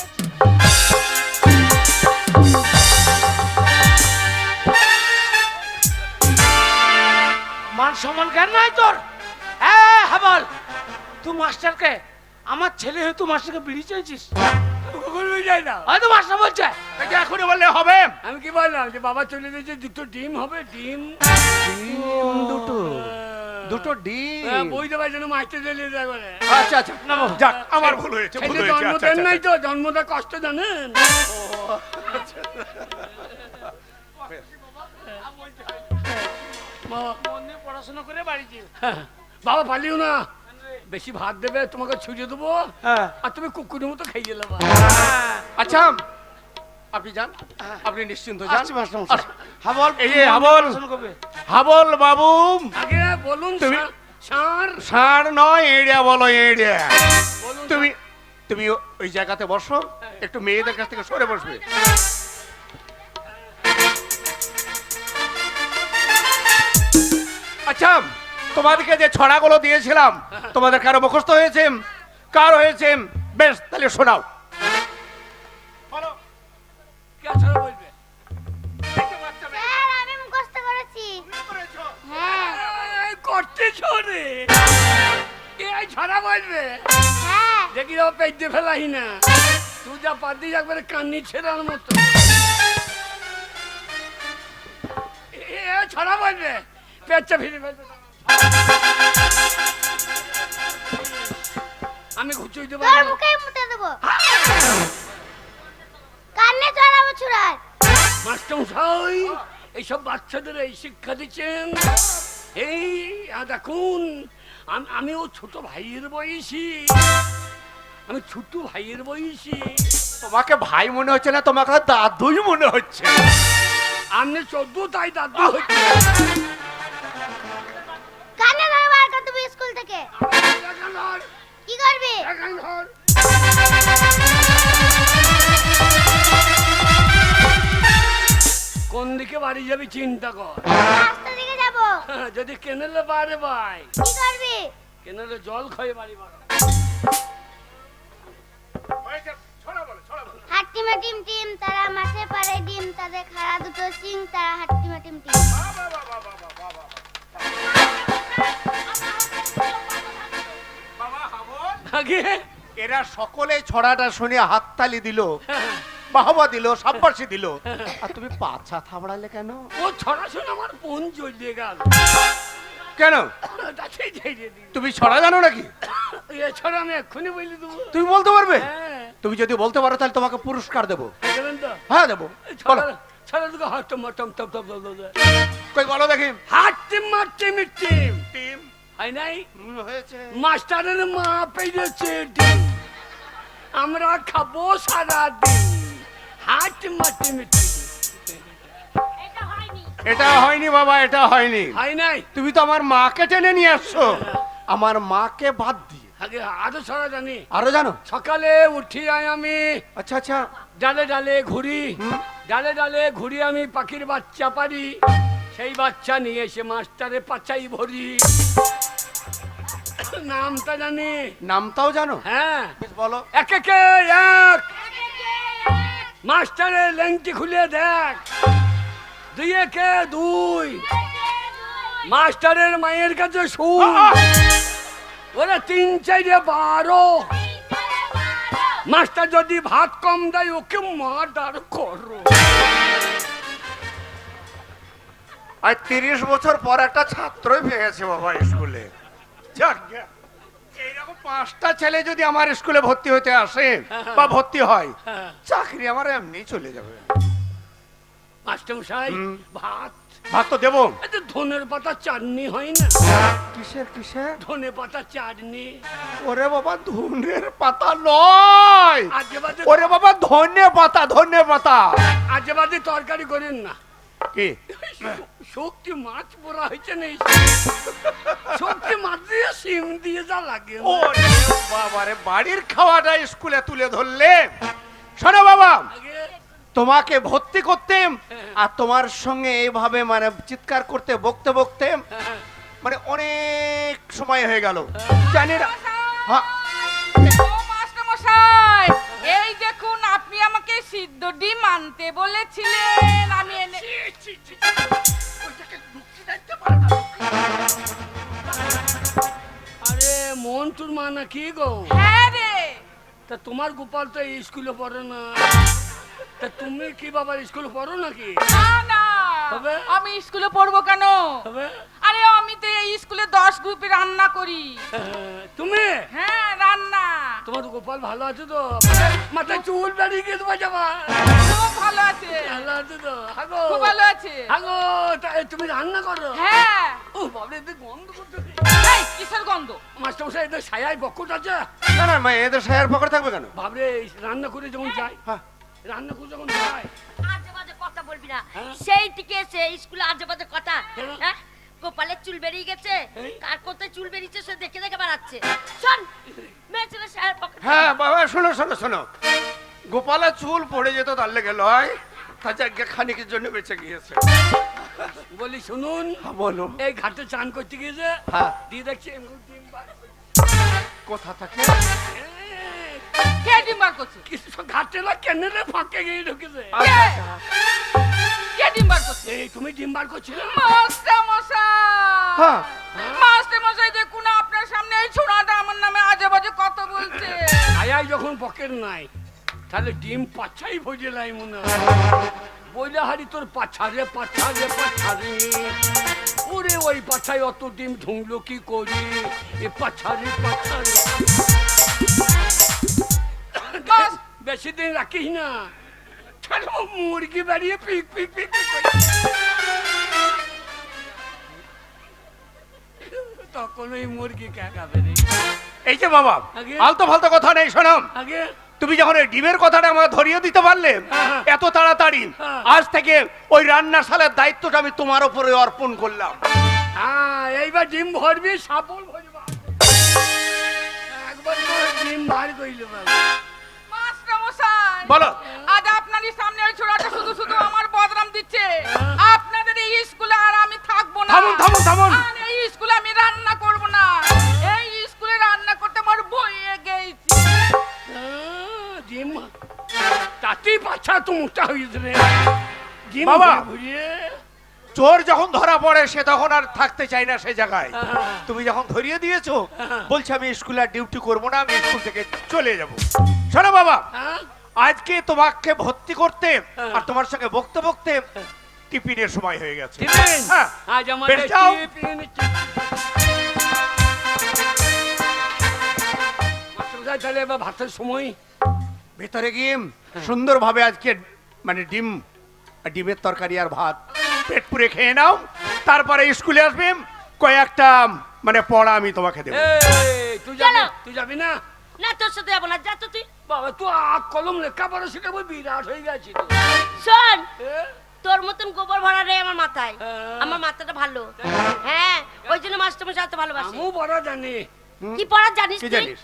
মান সম্মান জ্ঞান নাই তোর? হাবল, তুই মাস্টারকে, আমার ছেলে হয়তো মাস্টারকে বিড়ি চেয়েছিস? কখনোই যায় না। হয়তো মাস্টার বলছে। এটা এখনই বললে হবে? আমি কি বললাম যে বাবা চলে গেছে, 2টো ডিম হবে, ডিম। দুটো দুটো ডিম। বইতে পাই যেন মাস্টার চলে যায় বলে। আচ্ছা আচ্ছা, যাক আমার ভুল হয়েছে, ভুল ছেলে হয়েছে। জন্ম আচ্ছা, দেন আচ্ছা, নাই আচ্ছা। তো, জন্মটা কষ্ট জানেন। মন দিয়ে পড়াশোনা করে বাড়ি যেও। বাবা পালিও না, বেশি ভাত দেবে তোমাকে ছুঁড়ে দেবো, হ্যাঁ। আর তুমি কুকুরের মতো খাই গেলে। আচ্ছা আপনি যান, আপনি নিশ্চিন্ত যান। আসছি মাস্টার মশাই। হাবল, এই যে হাবল। পড়াশোনা করবে। হাবল বাবু, আগে বলুন তুমি- সার সার নয় এড়িয়া বলো, এড়িয়া। বলুন তুমি তুমি ওই জায়গাতে বসো, একটু মেয়েদের কাছ থেকে সরে বসবে। আচ্ছা, তোমাদেরকে যে ছড়াগুলো দিয়েছিলাম, তোমাদের কারো মুখস্থ হয়েছে? কার হয়েছে? বেশ, তাহলে শোনাও। কে ছাড়া বলবে? স্যার আমি মুখস্থ করেছি। হ্যাঁ এই করতে ছড়ে এই ছাড়া বলবে, হ্যাঁ দেখি যাও পেট দিয়ে ফেলাই না, তুই যা পাতি একবারে কান্নি ছেড়ার মতো। এ ছাড়া বলবে, পেটটা ফিরে ফেলবে। আমি ঘুচুই দেবো। তোর মুখেই মুতে দেবো। কান্নে চড়াবো ছুড়ায়। মাস্টার মশাই, এইসব বাচ্চাদের এই শিক্ষা দিচ্ছেন? এই দেখুন, আমিও ছোট ভাইয়ের বয়সী, আমি ছোট ভাইয়ের বয়সী। তোমাকে ভাই মনে হচ্ছে না, তোমাকে দাদুই মনে হচ্ছে। আপনি 14, তাই দাদু হচ্ছে। কান্নে ধরে বার কর দেবো স্কুল থেকে। কি করবি? কোন দিকে বাড়ি যাবি চিন্তা কর। রাস্তা দিকে যাবো। যদি কেনেলে বারে ভাই, কি করবি? কেনেলে জল খাই বাড়ি বাড়া। হাট্টিমা টিম টিম তারা মাঠে পারে ডিম, তাদের খাড়া দুটো সিং, তারা হাট্টিমা টিম টিম। আগে এরা সকলে ছড়াটা শুনে হাততালি দিল, বাহবা দিল, সাব্বাসি দিল, আর তুমি পাছা থাবড়ালে কেন? ও ছড়া শুনে আমার বোন জ্বলিয়ে গেল। কেন? তাতেই ঝেড়ে দিই। তুমি ছড়া জানো নাকি? এছাড়া আমি এক্ষুনি বলে দেবো। তুমি বলতে পারবে? হ্যাঁ, তুমি যদি বলতে পারো তাহলে তোমাকে পুরস্কার দেবো। দেখলেন তো? হ্যাঁ দেবো। বলো, ছড়া দুটো হাটম হাটম টপ টপ টপ টপ। কই বলো দেখি। হাট্টিম মাট্টিম টিম টিম হয় নাই? হয়েছে। মাস্টারের মা পেয়েছে ডিম, আমরা খাবো সারা দিন। হাট মাটিম টিম। এটা হয়নি। এটা হয়নি বাবা, এটা হয়নি। হয় নাই? তুমি তো আমার মাকে টেনে নিয়ে আসছো, আমার মাকে বাদ দিয়ে। আগে আরো ছড়া জানি। আরো জানো? সকালে উঠি আমি আচ্ছা আচ্ছা। ডালে ডালে ঘুরি, ডালে ডালে ঘুরি আমি পাখির বাচ্চা পারি, সেই বাচ্চা নিয়ে এসে মাস্টারে পাচাই ভরি। নামটা জানি। নামটাও জানো? হ্যাঁ, বেশ বলো। এক একে এক, মাস্টারের লেংটি খুলে দেখ। 2 একে 2, মাস্টারের মায়ের কাছে শুন। ওরা 3 4 12, মাস্টার যদি ভাত কম দেয় ওকে মার্ডার করো। আর 30 বছর পর একটা ছাত্রই পেয়েছে বাবা স্কুলে। যাক গে। এইরকম 5টা ছেলে যদি আমার স্কুলে ভর্তি হতে আসে বা ভর্তি হয়, চাকরি আমার এমনি চলে যাবে। মাস্টারমশাই, ভাত ভাত তো দেবো। এই যে ধনের পাতা চাটনি হয় না? কিসের কিসের? ধনে পাতা চাটনি। ওরে বাবা ধনের পাতা নয়, আজে বাজে ওরে বাবা ধনে পাতা, ধনে পাতা। আজে বাজে তরকারি করেন না। কি শক্তি মাছ পোড়া হয়েছে না? শক্তি মাছ দিয়ে সিম দিয়ে যা লাগে। ওরে বাবারে, বাড়ির খাওয়াটা স্কুলে তুলে ধরলে। শোনো বাবা, আগে তোমাকে ভর্তি করতে আর তোমার সঙ্গে এইভাবে মানে চিৎকার করতে বকতে বকতে মানে অনেক সময় হয়ে গেল, জানি না। হ্যাঁ, ও মাস্টারমশাই, এই দেখুন আপনি আমাকে সিদ্ধ ডিম আনতে বলেছিলেন, আমি এনে ওইটাকে ঢুকতে দিতে পারে না। আরে মন্টুর মা নাকি গো? হ্যাঁ রে। তা তোমার গোপাল তো এই স্কুলে পড়ে না, তা তুমি কি বাবার স্কুলে পড়ো নাকি? না না, তবে? আমি স্কুলে পড়বো কেন? তবে আরে আমি তো এই স্কুলে 10 গ্রুপে রান্না করি। তুমি? হ্যাঁ, রান্না। তোমার গোপাল ভালো আছে তো? মাথায় চুল বেরিয়ে গিয়ে তোমার যাবা? খুব ভালো আছে। ভালো আছে তো? হাগো খুব ভালো আছে। হাগো, তুমি রান্না করো? হ্যাঁ। ও বাবা, এদের গন্ধ করতে। এই কিসের গন্ধ? মাস্টারমশাই, এদের ছায়ায় বকট আছে? না না মা, এদের সায়ার পকেট থাকবে কেন? ভাবরে রান্না করে যখন যাই, হ্যাঁ, রান্না করে যখন যাই, আজে বাজে কথা বলবি না। হ্যাঁ? সেই থেকে এসে স্কুলে আজে বাজে কথা। হ্যাঁ? হ্যাঁ, গোপালের চুল বেরিয়ে গেছে, হ্যাঁ? কার কোথায় চুল বেরিয়েছে সে দেখে দেখে বাড়াচ্ছে। শোন, মেয়ে ছেলে শায়ের পকেট। হ্যাঁ বাবা, শোনো শোনো শোনো, গোপালের চুল পড়ে যেত তার লেগে লয়, তা যাকে খানিকের জন্য বেঁচে গিয়েছে। বলি শুনুন, হ্যাঁ, বলো। এই ঘাটে চান করতে গিয়েছে, হ্যাঁ। দিয়ে দেখছি এমন ডিম বার করছে। কোথা থাকে? এই, কে ডিম বার করছে? কিছু ঘাটে না কেন রে, ফাঁকে গিয়ে ঢুকেছে। আচ্ছা, আচ্ছা। কে ডিম বার করছে? এই তুমি ডিম বার করছিল? মাস্টারমশাই। হ্যাঁ, মাস্টারমশাই, দেখুন আপনার সামনে এই ছোড়াটা আমার নামে আজে বাজে কথা বলছে। আয়াই যখন পকেট নাই, তাহলে ডিম পাছাই ভোজে লাই মনে হয়। বইলে হারি তোর পাছারে পাছারে পাছারে, ওরে ওই পাছায় অত ডিম ঢুংলো কি করি, এ পাছারে পাছারে। বাস, বেশি দিন রাখিস না, তাহলে ও মুরগি বাড়িয়ে পিক পিক পিক পিক করে। তখন ওই মুরগি কে খাবে রে? এই যে বাবা, আগে? আলতো ফালতো কথা নেই। শোনো, আগে তুমি যখন এই ডিমের কথাটা আমাকে ধরিয়ে দিতে পারলে হ্যাঁ। এত তাড়াতাড়ি, হ্যাঁ। আজ থেকে ওই রান্নাশালার দায়িত্বটা আমি তোমার উপরে অর্পণ করলাম। হ্যাঁ, এইবার ডিম ভরবি, সাপল ভরবা, একবার করে ডিম বার কইলে বাবা। মাস্টারমশাই, বলো। আজ আপনারই সামনে ওই ছোড়াটা শুধু শুধু আমার বদনাম দিচ্ছে। আপনাদের এই স্কুলে আর আমি থাকবো না। থামুন থামুন থামুন। আর এই স্কুলে আমি রান্না করব না। এই স্কুলে রান্না করতে আমার বইয়ে গেছে। ডিম তাতেই বাচ্চা তো মোটা হয়েছে রে। ডিম বাবা। ভরিয়ে চোর যখন ধরা পড়ে সে তখন আর থাকতে চায় না সে জায়গায়। হ্যাঁ। তুমি যখন ধরিয়ে দিয়েছো, হ্যাঁ। বলছি আমি স্কুলে আর ডিউটি করবো না, আমি স্কুল থেকে চলে যাব। শোনো বাবা, হ্যাঁ? আজকে তোমাকে ভর্তি করতে হ্যাঁ। আর তোমার সঙ্গে বকতে বকতে টিফিনের সময় হয়ে গেছে। টিফিন? হ্যাঁ। আজ আমার বেশ যাও। মাস্টারমশাই, তাহলে এবার ভাতের সময়। ভেতরে গিয়ে সুন্দরভাবে আজকে মানে ডিমের তরকারি আর ভাত পেট পুরে খেয়ে নাও, তারপরে স্কুলে আসবে, কয়েকটা মানে পড়া আমি তোমাকে দেবো। এই, তুই যাবি? কেন? তুই যাবি না? না, তোর সাথে যাবো না, যা তো তুই। বাবা, তুই আখ কলম লেখাপড়া শিখাবো, বিরাট হয়ে গেছি তো। শোন, এ? তোর মতন গোবর ভরা রে আমার মাথায়। হ্যাঁ। আমার মাথাটা ভালো। হ্যাঁ, ওই জন্য মাস্টারমশাই এত ভালোবাসে। আমিও বড় জানি। কি পড়া জানিস কি তুই? জানিস?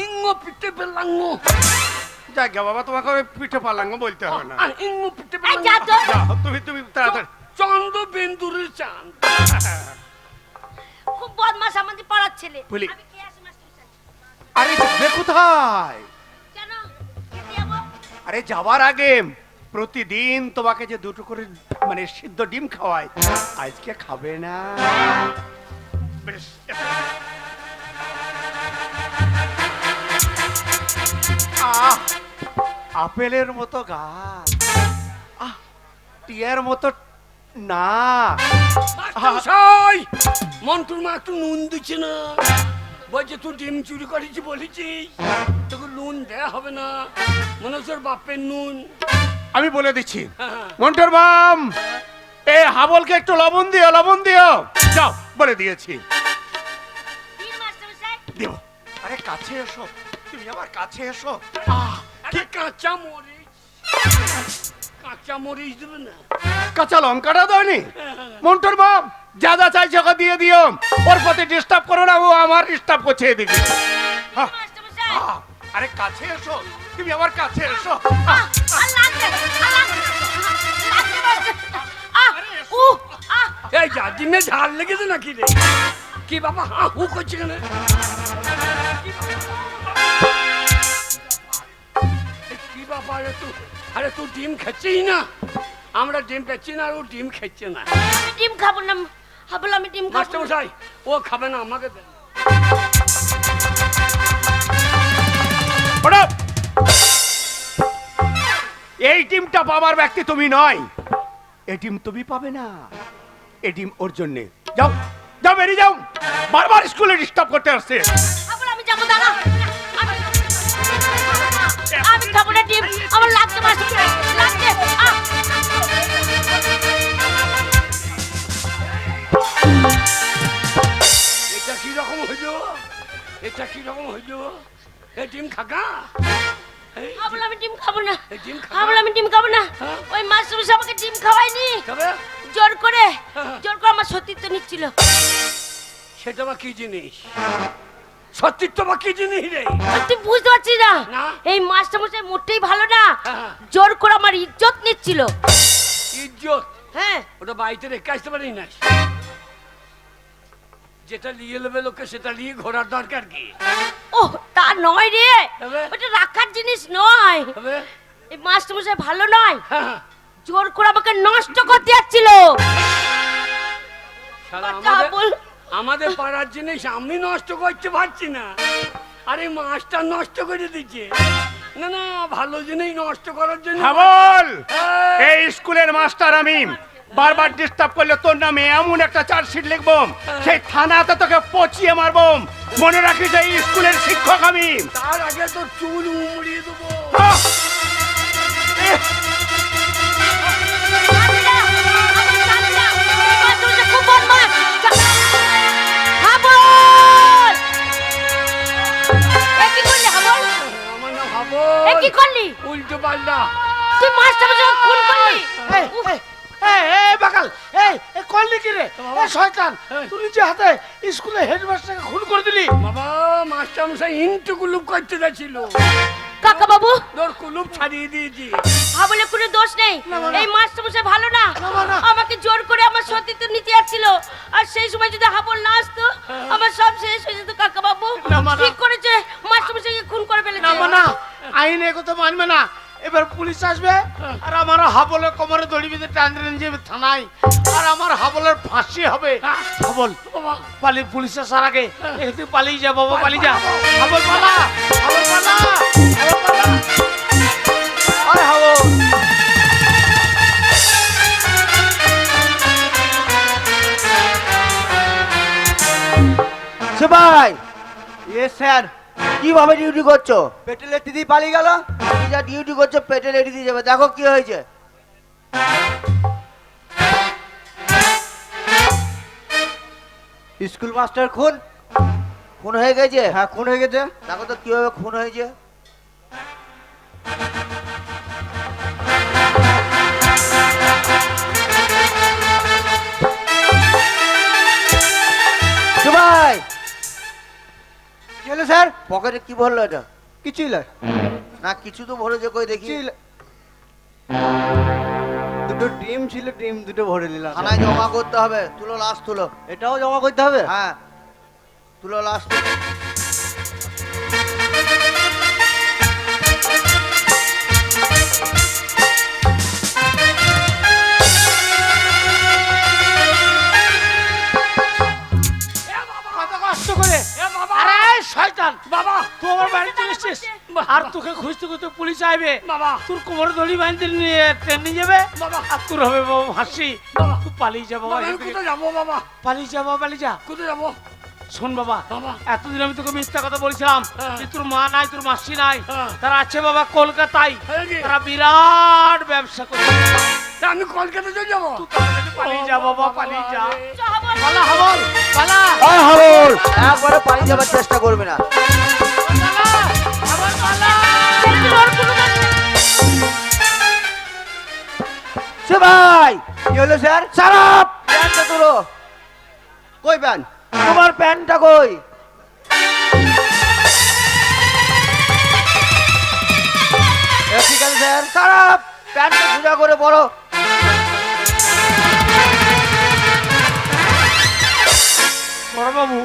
ইঙ্গো পিঠে পেলাঙ্গো। যাক গে বাবা, তোমাকে ওই পিঠে পালাঙ্গ বলতে হবে না। ইঙ্গো পিঠে এই যা তো। যাও, তুমি তাড়াতাড়ি। চন্দ্র বিন্দুরের চাঁদ। খুব বদমাশ আমাদের পাড়ার ছেলে। বলি। আমি কে আসি মাস্টারমশাই? আরে যাবে কোথায়? কেন? খেতে যাবো? আরে যাবার আগে প্রতিদিন তোমাকে যে দুটো করে মানে সিদ্ধ ডিম খাওয়াই, আজকে খাবে না? বেশ, আহ, আপেলের মতো গাছ, আহ, টিয়ার মতো না মাস্টারমশাই, মন্টুর মা একটু নুন দিচ্ছে না, বলছে তুই ডিম চুরি করেছি বলেছিস, তোকে নুন দেয়া হবে না, মনে হচ্ছে ওর বাপের নুন। আমি বলে দিচ্ছি, হ্যাঁ। মন্টুর মাম এই হাবলকে একটু লবণ দিও, লবণ দিও। যাও, বলে দিয়েছি, দিন মাস্টারমশাই। দেব। আরে কাছে এসো, তুমি আমার কাছে এসো। আরে কাঁচা মরিচ, কাঁচা মরিচ দেবে না? কাঁচা লঙ্কাটা দাওনি? মন্টুর মাম যা যা চাইছে ওকে দিয়ে দিও, ওর প্রতি ডিস্টার্ব করো না, ও আমার ডিস্টার্ব করছে এদিকে। মাস্টারমশাই। আরে কাছে এসো, তুমি আমার কাছে এসো। আর লাগছে, আর লাগছে। লাগছে মাস্টার। উহ, এই যা ডিমে ঝাল লেগেছে নাকি রে? কি বাবা হা হু করছে কেন? কি বাবা, আরে তুই ডিম খাচ্ছিস না, আমরা ডিম খাচ্ছি না আর ও ডিম খাচ্ছে না। আমি ডিম খাবো না। হাবল, আমি ডিম খাবো না। মাস্টারমশাই, ও খাবে না, আমাকে দেন। ওঠো। এই টিমটা পাবার ব্যক্তি তুমি নয়, এই টিম তুমি পাবে না, এই টিম ওর জন্যে। যাও যাও, বেরিয়ে যাও, বারবার স্কুলে ডিস্টার্ব করতে আসছে। হাবল, আমি যাবো, দাঁড়া। আমি খাবো না ডিম, আমার লাগছে মাস্টারমশাই, লাগছে। এটা কি রকম হইল? এটা কি রকম হইল? এ ডিম খাগা? এই হাবল, আমি ডিম খাবো না। এই ডিম খাগা? হাবল, আমি ডিম খাবো না। হ্যাঁ? ওই মাস্টারমশাই আমাকে ডিম খাওয়ায়নি, খাবে? জোর করে, হ্যাঁ। জোর করে আমার সতীত্ব নিচ্ছিল। সেটা বা কি জিনিস? সত্যিত্ব বা কি জিনিস রে? তুই বুঝতে পারছিস না? না। এই মাস্টারমশাই মোটেই ভালো না, হ্যাঁ। জোর করে আমার ইজ্জত নিচ্ছিল। ইজ্জত? হ্যাঁ, ওটা বাড়িতে রেখে আসতে পারি না? যেটা নিয়ে নেবে লোকে সেটা নিয়ে ঘোরার দরকার কি? ও তা নয় রে, তবে? ওটা রাখার জিনিস নয়। তবে এই মাস্টারমশাই ভালো নয়, হ্যাঁ, জোর করে আমাকে নষ্ট করতে যাচ্ছিল। শালা কথা আমাদের বল। আমাদের পাড়ার জিনিস আমি নষ্ট করতে পারছি না, আরে মাস্টার নষ্ট করে দিচ্ছে। না না, ভালো জিনিস নষ্ট করার জন্য। হাবল, হ্যাঁ। এই স্কুলের মাস্টার আমি, বারবার ডিস্টার্ব করলে তোর নামে এমন একটা চার্জশিট লিখবো, সেই থানাতে তোকে পচিয়ে মারবো। মনে রাখিস এই স্কুলের শিক্ষক আমি। তার আগে তো চুল উমড়িয়ে দেবো। আহ! এহ! খুব বদমাশ। হাবল! এ কি করলি হাবল? আমার নাম ভাবো, এ কি করলি? উল্টো পাল্টা। তুই মাস্টারমশাইকে খুন করলি? এই এই এই বাকাল, এই এই করলি কি রে? এই শয়তান, তুই নিজে হাতে স্কুলে হেডমাস্টারকে খুন করে দিলি। বাবা, মাস্টার মশাই ইন্টু কুলুপ করতে যাচ্ছিল, কাকা বাবু, তোর কুলুপ ছাড়িয়ে দিয়েছি। হাবলের কোনো দোষ নেই। এই মাস্টারমশাই ভালো না, আমাকে জোর করে আমার সতীত্ব নিতে যাচ্ছিল। আর সেই সময় যদি হাবল না আসতো, আমার সব শেষ হয়ে যেত। কাকা বাবু ঠিক করেছে, মাস্টারমশাইকে খুন করে ফেলেছে। না মানা, আইন এ কথা মানবে না। এবার পুলিশ আসবে আর আমার হাবলের কোমরে দড়ি বেঁধে টানতে নিয়ে যাবে থানায়, আর আমার হাবলের ফাঁসি হবে। হাবল পালি, পুলিশ আসার আগে এখান থেকে পালিয়ে যা বাবা, পালিয়ে যা। হাবল পালা, হাবল পালা, হাবল পালা। আয় হাবল। ভাই এ স্যার কিভাবে ডিউটি করছো? পেটে লেটি দিয়ে পালিয়ে গেল। তুমি যা ডিউটি করছো পেটে লেটি দিয়ে যাবে, দেখো কি হয়েছে। স্কুল মাস্টার খুন খুন হয়ে গেছে। হ্যাঁ খুন হয়ে গেছে, দেখো তো কিভাবে খুন হয়েছে। ভাই চলো স্যার। পকেটে কি ভরলো এটা? কিছুই নয়। না কিছু তো ভরে যে কই দেখি। দুটো ডিম ছিল, ডিম দুটো ভরে নিলাম। থানায় জমা করতে হবে। তুলো লাশ তুলো। এটাও জমা করতে হবে? হ্যাঁ তুলো লাশ তুলো। কত কষ্ট করে। এ বাবা, আরে শয়তান, বাবা, তুই আমার বাড়ি চলে এসছিস, আর তোকে খুঁজতে খুঁজতে পুলিশ আইবে। বাবা, তোর কোমরে দড়ি বাঁধতে নিয়ে ট্রেন নিয়ে যাবে, বাবা, আর তোর হবে বাবা ফাঁসি। বাবা। তুই পালিয়ে যা বাবা, বাবা, আমি কোথায় যাবো বাবা? পালিয়ে যা বাবা, পালিয়ে যা। কোথায় যাবো? শোন বাবা, বাবা। এতদিন আমি তোকে মিথ্যা কথা বলছিলাম হ্যাঁ। যে তোর মা নাই, তোর মাসি নাই। হ্যাঁ। তারা আছে বাবা কলকাতায়, হ্যাঁ কি? তারা বিরাট ব্যবসা করে। তা আমি কলকাতা চলে যাবো? পালিয়ে যা বাবা, পালিয়ে যা। চ হাবল। পালা হাবল, পালা। ওই হাবল, একবারে পালিয়ে যাবার চেষ্টা করবে না। সে ভাই, কি হলো স্যার? সারাপ প্যান্টটা তোলো। কই প্যান? তোমার প্যান্টটা কই? ঠিক আছে স্যার। সারাপ প্যান্টটা সোজা করে পরো। বড়বাবু,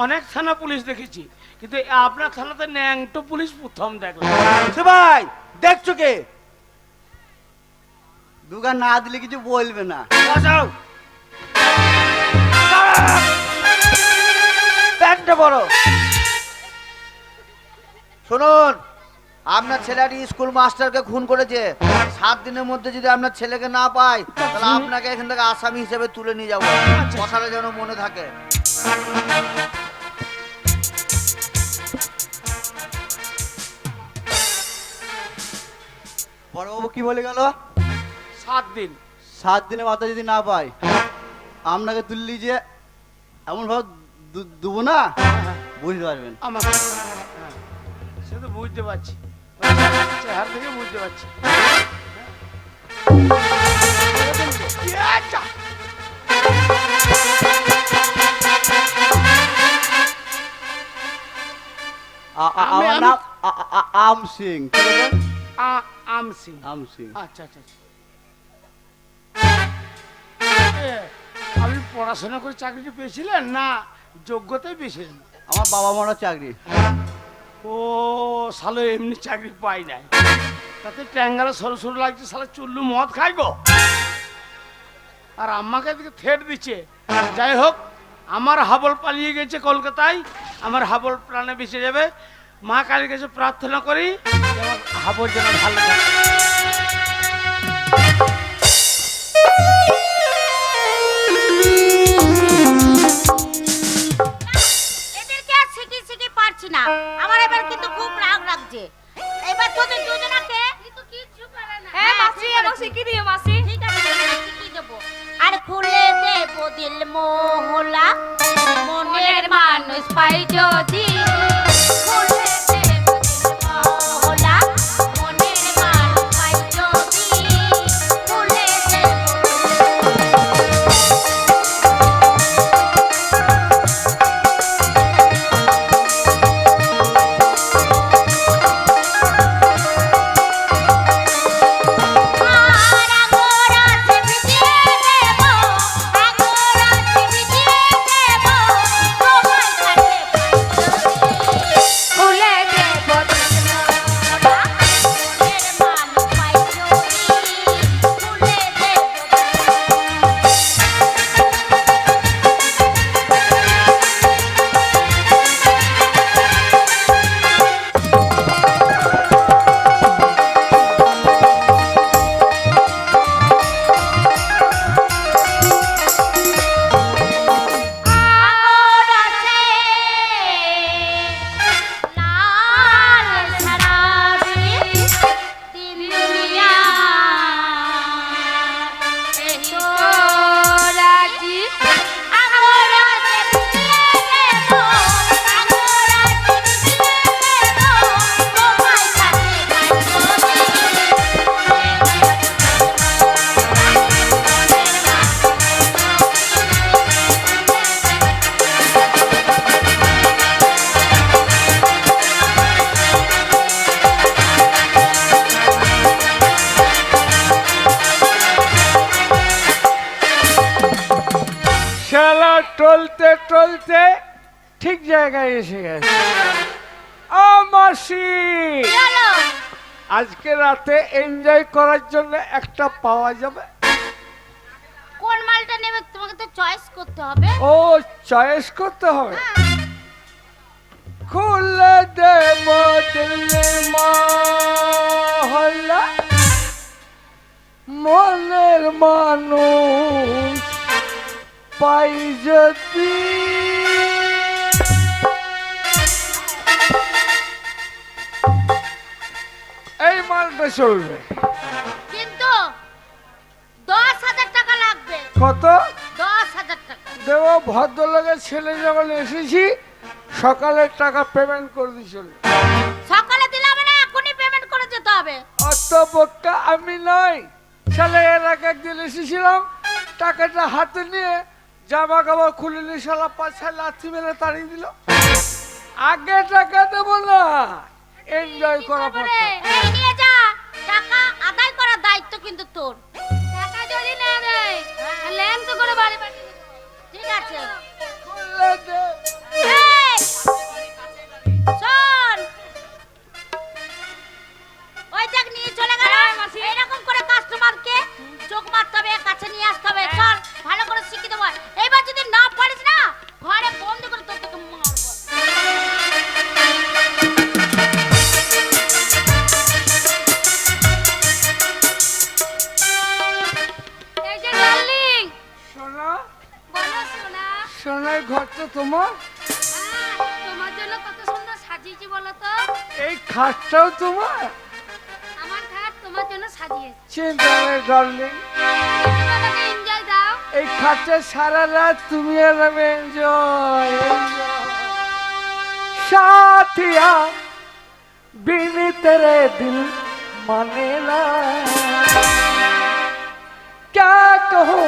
অনেক থানা পুলিশ দেখেছি, কিন্তু আপনার থানাতে ন্যাংটো পুলিশ প্রথম দেখলাম। সে ভাই, দেখছো কে? দুগান না দিলে কিছু বলবে না। বসাও। সারাপ, প্যান্টটা পরো। শুনুন, আপনার ছেলেটি স্কুল মাস্টারকে খুন করেছে। 7 দিনের মধ্যে যদি আপনার ছেলেকে না পাই, তাহলে আপনাকে এখান থেকে আসামি হিসেবে তুলে নিয়ে যাবো। কথাটা যেন মনে থাকে। বড়বাবু কি বলে গেল? 7 দিন। 7 দিনের মাথা যদি না পাই, আপনাকে তুললি যে এমন ভাবে দেবো না, বুঝতে পারবেন। আমার সে তো বুঝতে পারছি, চেহারা থেকে বুঝতে পারছি। আচ্ছা, আমার নাম আম সিং। কি বলবেন? আম সিং। আম সিং। আচ্ছা আচ্ছা আচ্ছা। এ, আপনি পড়াশোনা করে চাকরিটা পেয়েছিলেন না যোগ্যতাই পেয়েছিলেন? আমার বাবা মারা চাকরি। ও শালো এমনি চাকরি পাই নাই, তাতে ট্যাঙ্গারা সরু সরু লাগছে, শালা চুল্লু মদ খাই গো। আর আম্মাকে এদিকে থেট দিচ্ছে। যাই হোক, আমার হাবল পালিয়ে গেছে কলকাতায়, আমার হাবল প্রাণে বেঁচে যাবে। মা কালীর কাছে প্রার্থনা করি যে আমার হাবল যেন ভালো থাকে। এদেরকে আর শিখি পারছি না। আমার এবার কিন্তু খুব রাগ লাগছে। এবার তোদের দুজনাকে কিন্তু কিচ্ছু পারে না। হ্যাঁ মাসি, আমাকে শিখিয়ে দিও মাসি। ঠিক আছে, শিখিয়ে দেবো। আর খুলে দেবো দিল মোহলা, মনের মানুষ পাই যদি। খুলে দেবো দিল মোহলা, মনের মানুষ পাই যদি। খুলে দেবো। শালা টলতে টলতে ঠিক জায়গায় এসে গেছে। মাসি, আজকে রাতে এনজয় করার জন্য একটা পাওয়া যাবে? কোন মালটা নেবে তোমাকে তো চয়েস করতে হবে। ও, চয়েস করতে হবে। খুলে দেব দিল মহলা, মনের মানুষ পাই যদি এই মালটা চলবে। কিন্তু 10,000 টাকা লাগবে। কত 10,000 টাকা। দেব? ভদ্রলোকের ছেলে যখন এসেছি সকালের টাকা পেমেন্ট করে দিয়ে চলবে। সকালে দিলে হবে না, এখনই পেমেন্ট করে যেতে হবে। অত বোকা আমি নই। শালা এর আগে একদিন এসেছিলাম, টাকাটা হাতে নিয়ে জামা কাপড় খুলে নিয়ে শালা পাছায় লাথি মেরে তাড়িয়ে দিল। আগে টাকা দেবো না, এনজয় করা তারপরে এই নিয়ে যা, টাকা আদায় করার দায়িত্ব কিন্তু তোর। টাকা যদি না দেয় ল্যাং তো করে বাড়ি পাঠিয়ে দেব। ঠিক আছে? এই, শোন, ওই দেখ নিয়ে চলে গেল। এরকম করে কাস্টমারকে চোখ মারতে হবে, কাছে নিয়ে আসতে হবে। চল, ভালো করে শিখিয়ে দেবো। এবার যদি না পারিস না, ঘরে বন্ধ করে তোকে মারবো। এই যে ডার্লিং, সোনা, বলো সোনা। সোনার ঘর তো তোমার? তোমার জন্য কত সুন্দর সাজিয়েছি বলো তো। এই খাটটাও তোমার? আমার খাট তোমার জন্য সাজিয়েছি। চিন্তা নেই ডার্লিং, তুমি আমাকে এনজয় দাও। এই খাটে সারা রাত তুমি আর আমি এনজয়। साथिया बिन तेरे दिल माने ना, क्या कहूँ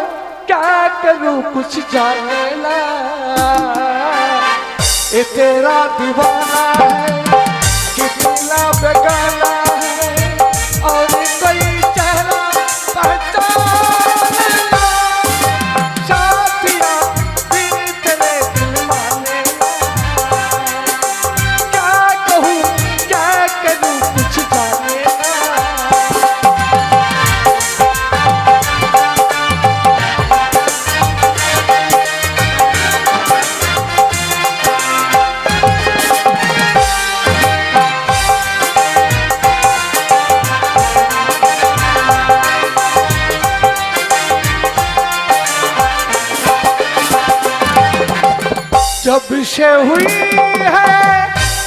क्या करूँ कुछ जाने ना। ये तेरा दीवाना है कितना बेगाना है, और कोई चेहरा पहचाने ना। साथिया बिन तेरे दिल माने ना, क्या कहूँ क्या करूँ कुछ जाने ना। जब से हुई है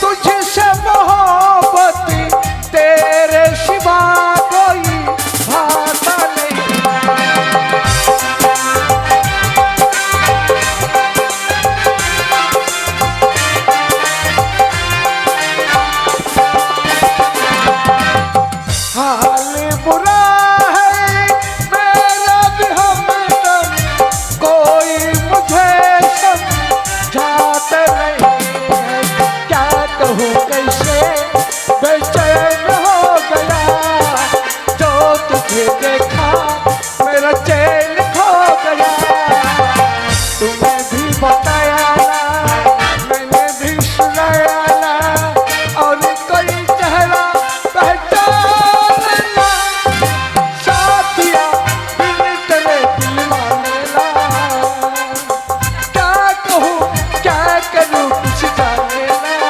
तुझसे मोहब्बत, तेरे सिवा कोई भाता नहीं। हाल बुरा है मेरा भी हमदम, कोई मुझे समझाते नहीं है। क्या कहूँ कैसे बेचैन हो गया, जो तुझे देखा मेरा चैन खो गया। तुम्हें भी बताया ना, मैंने भी सुनाया ना, और कोई चेहरा पहचान ना। साथिया बिन तेरे दिल माने ना, क्या कहूँ क्या करूँ कुछ जाने ना।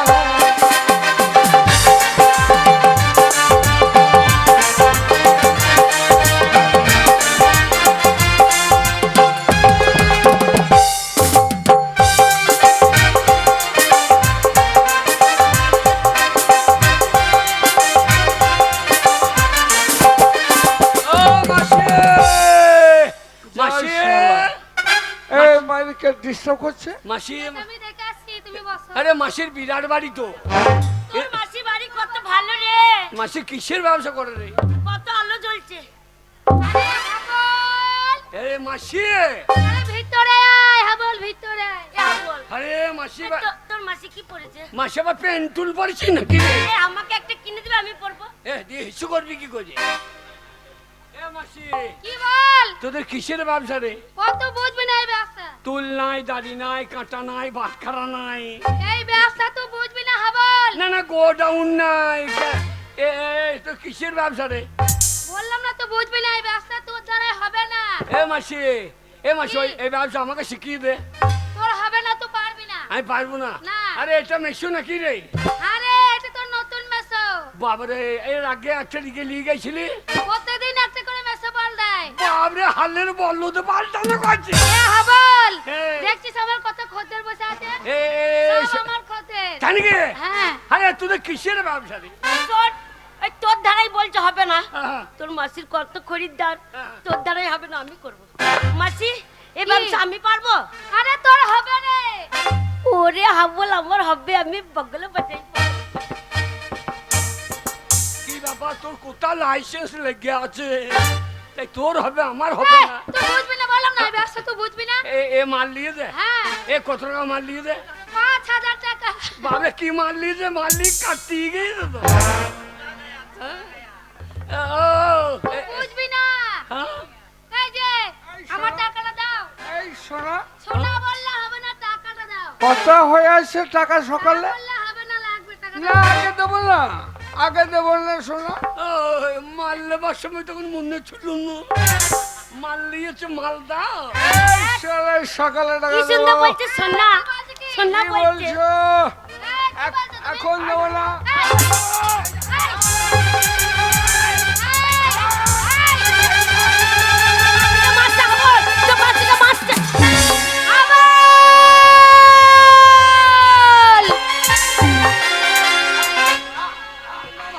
ও মাসি, মাসি, এই মালিককে ডিস্টার্ব করছে। মাসি, আমি দেখে আসছি, তুমি বসো। আরে মাসির বিরাট বাড়ি তো। তোর মাসি বাড়ি কত ভালো রে, মাসি কিসের ব্যবসা করে রে? কত আলো জ্বলছে। আরে হাবল, আরে মাসি, আরে ভিতরে আয় হাবল, ভিতরে আয়। এ হাবল, আরে মাসি, তোর মাসি কি পড়েছে? মাসি আবার পেন্টুল পড়েছি নাকি রে? এ আমাকে একটা কিনে দিবে, আমি পরবো। এ দিয়ে হিসু করবি কি করে? এ মাসি, কি বল? তোদের কিসের ব্যবসা রে? কত বুঝবি না এই ব্যবসা। তুল নাই, দাড়ি নাই, কাঁটা নাই, বাটখারা নাই। এই ব্যবসা তো বুঝবি না হাবল। না না, গোডাউন নাই। এ তো কিসের ব্যবসা রে? বললাম না তো বুঝবি না এই ব্যবসা, তোর দ্বারা হবে না। এ মাসি, এ মাসি, এই ব্যবসা আমাকে শিখিয়ে দে। তোর হবে না, তুই পারবি না। আমি পারবো না। না। আরে এটা মেশো নাকি রে? আরে এটা তোর নতুন মেসো। বাবারে, এর আগে একটা দিকে নিয়ে গেছিলি। প্রতিদিন একটা করে মেসো পাল্টাস। বাবরে হালের বলদ পাল্টানো করছে এ হাবল হ্যাঁ। দেখছিস আমার কত খদ্দের বসে আছে এ সব আমার খদ্দের জানি কে হ্যাঁ আরে তোদের কিসের ব্যবসা রে তোর ওই তোর ধারাই বলছে হবে না হ্যাঁ। তোর মাসির কত খরিদ্দার হ্যাঁ। তোর ধারাই হবে না আমি করব মাসি এই ব্যবসা আমি পারবো আরে তোর হবে রে ওরে হাবল আমার হবে আমি বগলে বাজাই কি ব্যাপার তোর কোথা লাইসেন্স লেগে আছে তাই তোর হবে আমার হবে না তুই বুঝবি না বললাম না এই ব্যবসা তুই বুঝবি না এ মাল নিয়ে দে হ্যাঁ এ কত টাকা মাল নিয়ে দে 5000 টাকা বাবে কি মাল নিয়ে দে মালিক কাটি গেছে তো হ্যাঁ? বুঝবি না হ্যাঁ? এই যে আমার টাকাটা দাও এই শোনা সোনা বললে হবে না টাকাটা দাও কত হয়ে আছে টাকা সকালে বললে হবে না লাগবে টাকা না আগে দেবো না আগে দেবো না শোনা মাল নেবার সময় তখন মনে ছিল না মাল নিয়েছে মাল দাও এই শালা সকালে কি টাকা সুন্দর দেবো বলছে সোনা সোনা কি বলছে বলছো এখন দেবো না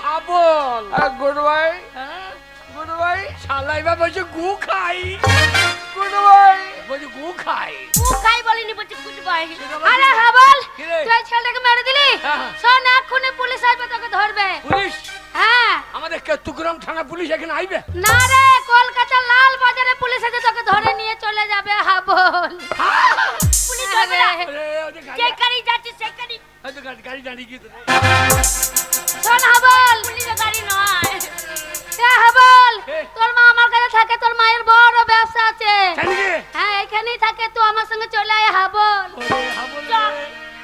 আবল গুড বাই হ্যাঁ? গুড বাই শালাই বা বলছে গু খাই গুড বাই বলছে গু খাই খাই বলিনি বলছে গুড বাই আরে হাবল কি রে? তুই ছেলেটাকে মেরে দিলি হ্যাঁ। শোন এক্ষুনি পুলিশ আসবে তোকে ধরবে পুলিশ হ্যাঁ আমাদের কেতুগ্রাম থানা পুলিশ এখানে আইবে না রে কলকাতা লাল বাজারে পুলিশ এসে তোকে ধরে নিয়ে চলে যাবে হাবল পুলিশ ধরবে না আরে, ওদের গাড়ি- যে গাড়ি যাচ্ছে সে গাড়ি ওদের গাড়ি দাঁড়িয়ে গিয়েছে শোন হাবল পুলিশের গাড়ি নয় এ হাবল এ। তোর মা আমার কাছে থাকে তোর মায়ের বড় ব্যবসা আছে জানি কে? হ্যাঁ এখানেই থাকে তুই আমার সঙ্গে চলে আয় হাবল ওরে, হাবল রে। চল,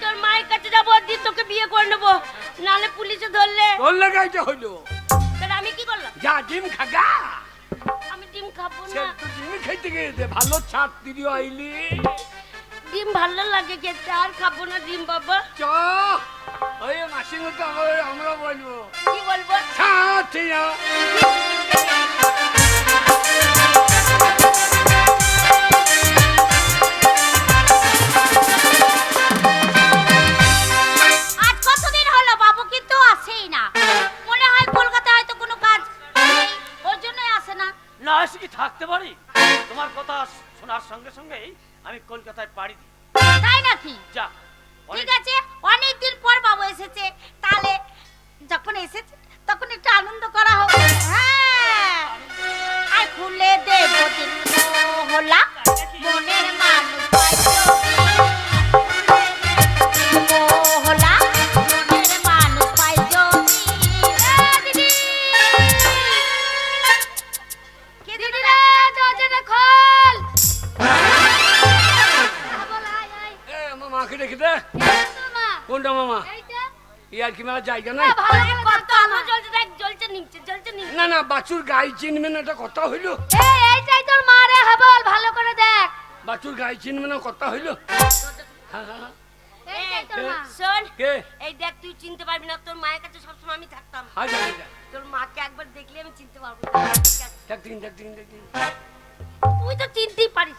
তোর মায়ের কাছে যাবো দিয়ে তোকে বিয়ে করে নেবো নালে পুলিশে ধরলে তোর লাগাইতে হইলো তাহলে আমি কি করলাম যা ডিম খাগা আমি ডিম খাবো সে না তো ডিম খাইতে গিয়েছে ভালো ছাত্রী আইলি ডিম ভালো লাগে খেতে আর খাবো না ডিম বাবা চ ওই মাসির মতো আমরা বলবো কি বলবো ছাত্রী আজ কতদিন হলো বাবু কিন্তু আসেই না মনে হয় কলকাতায় হয়তো কোনো কাজ নেই ওর জন্যই আসে না না এসে কি থাকতে পারি তোমার কথা শোনার সঙ্গে সঙ্গেই আমি কলকাতায় পাড়ি দিই তাই নাকি যা ঠিক আছে অনেকদিন পর বাবু এসেছে তাহলে যখন এসেছে তখন একটু আনন্দ করা হবে হ্যাঁ আর খুলে দেব দিন মোহলা মনের মানুষ মোহলা মনের মানুষ পাই দিদি কে দিদি রে দরজাটা খোল বল আয় আয় এ আমার মাকে দেখে দে মা কোনটা মামা এইটা ইয়ার কি মেলা জায়গা নাই ভালো কত আমার জ্বলছে দেখ জ্বলছে নিচে না না বাছুর গাই চিনবে না এটা কথা হইলো এইটাই তোর মা রে হাবল ভালো করে দেখ বাছুর গাই চিনবে না কথা হইলো হ্যাঁ, হ্যাঁ, হ্যাঁ। এইটাই তোর মা শোন কে এই দেখ তুই চিনতে পারবি না তোর মায়ের কাছে সবসময় আমি থাকতাম হাই যা যা তোর মাকে একবার দেখলে আমি চিনতে পারবো না। দেখ দিন তুই তো চিনতেই পারিস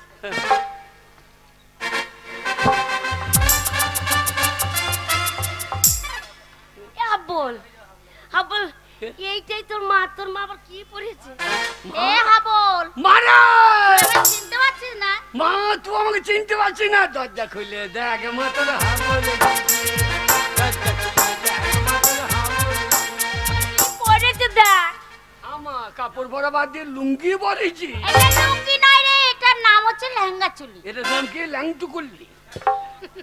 এ হাবল হাবল এইটাই তোর মা আবার কি পড়েছে এ হাবল মারা তুই চিনতে পারছিস না মা তুই আমাকে চিনতে পারছিস না দরজা খুলে দেখ মা তোর হাবলে পড়েছে দেখ আমা কাপড় পরা বাদ দিয়ে লুঙ্গি পরেছি এটা লুঙ্গি নয় রে এটার নাম হচ্ছে লেহেঙ্গা চুলি এটা নাম কি ল্যাংটু করলি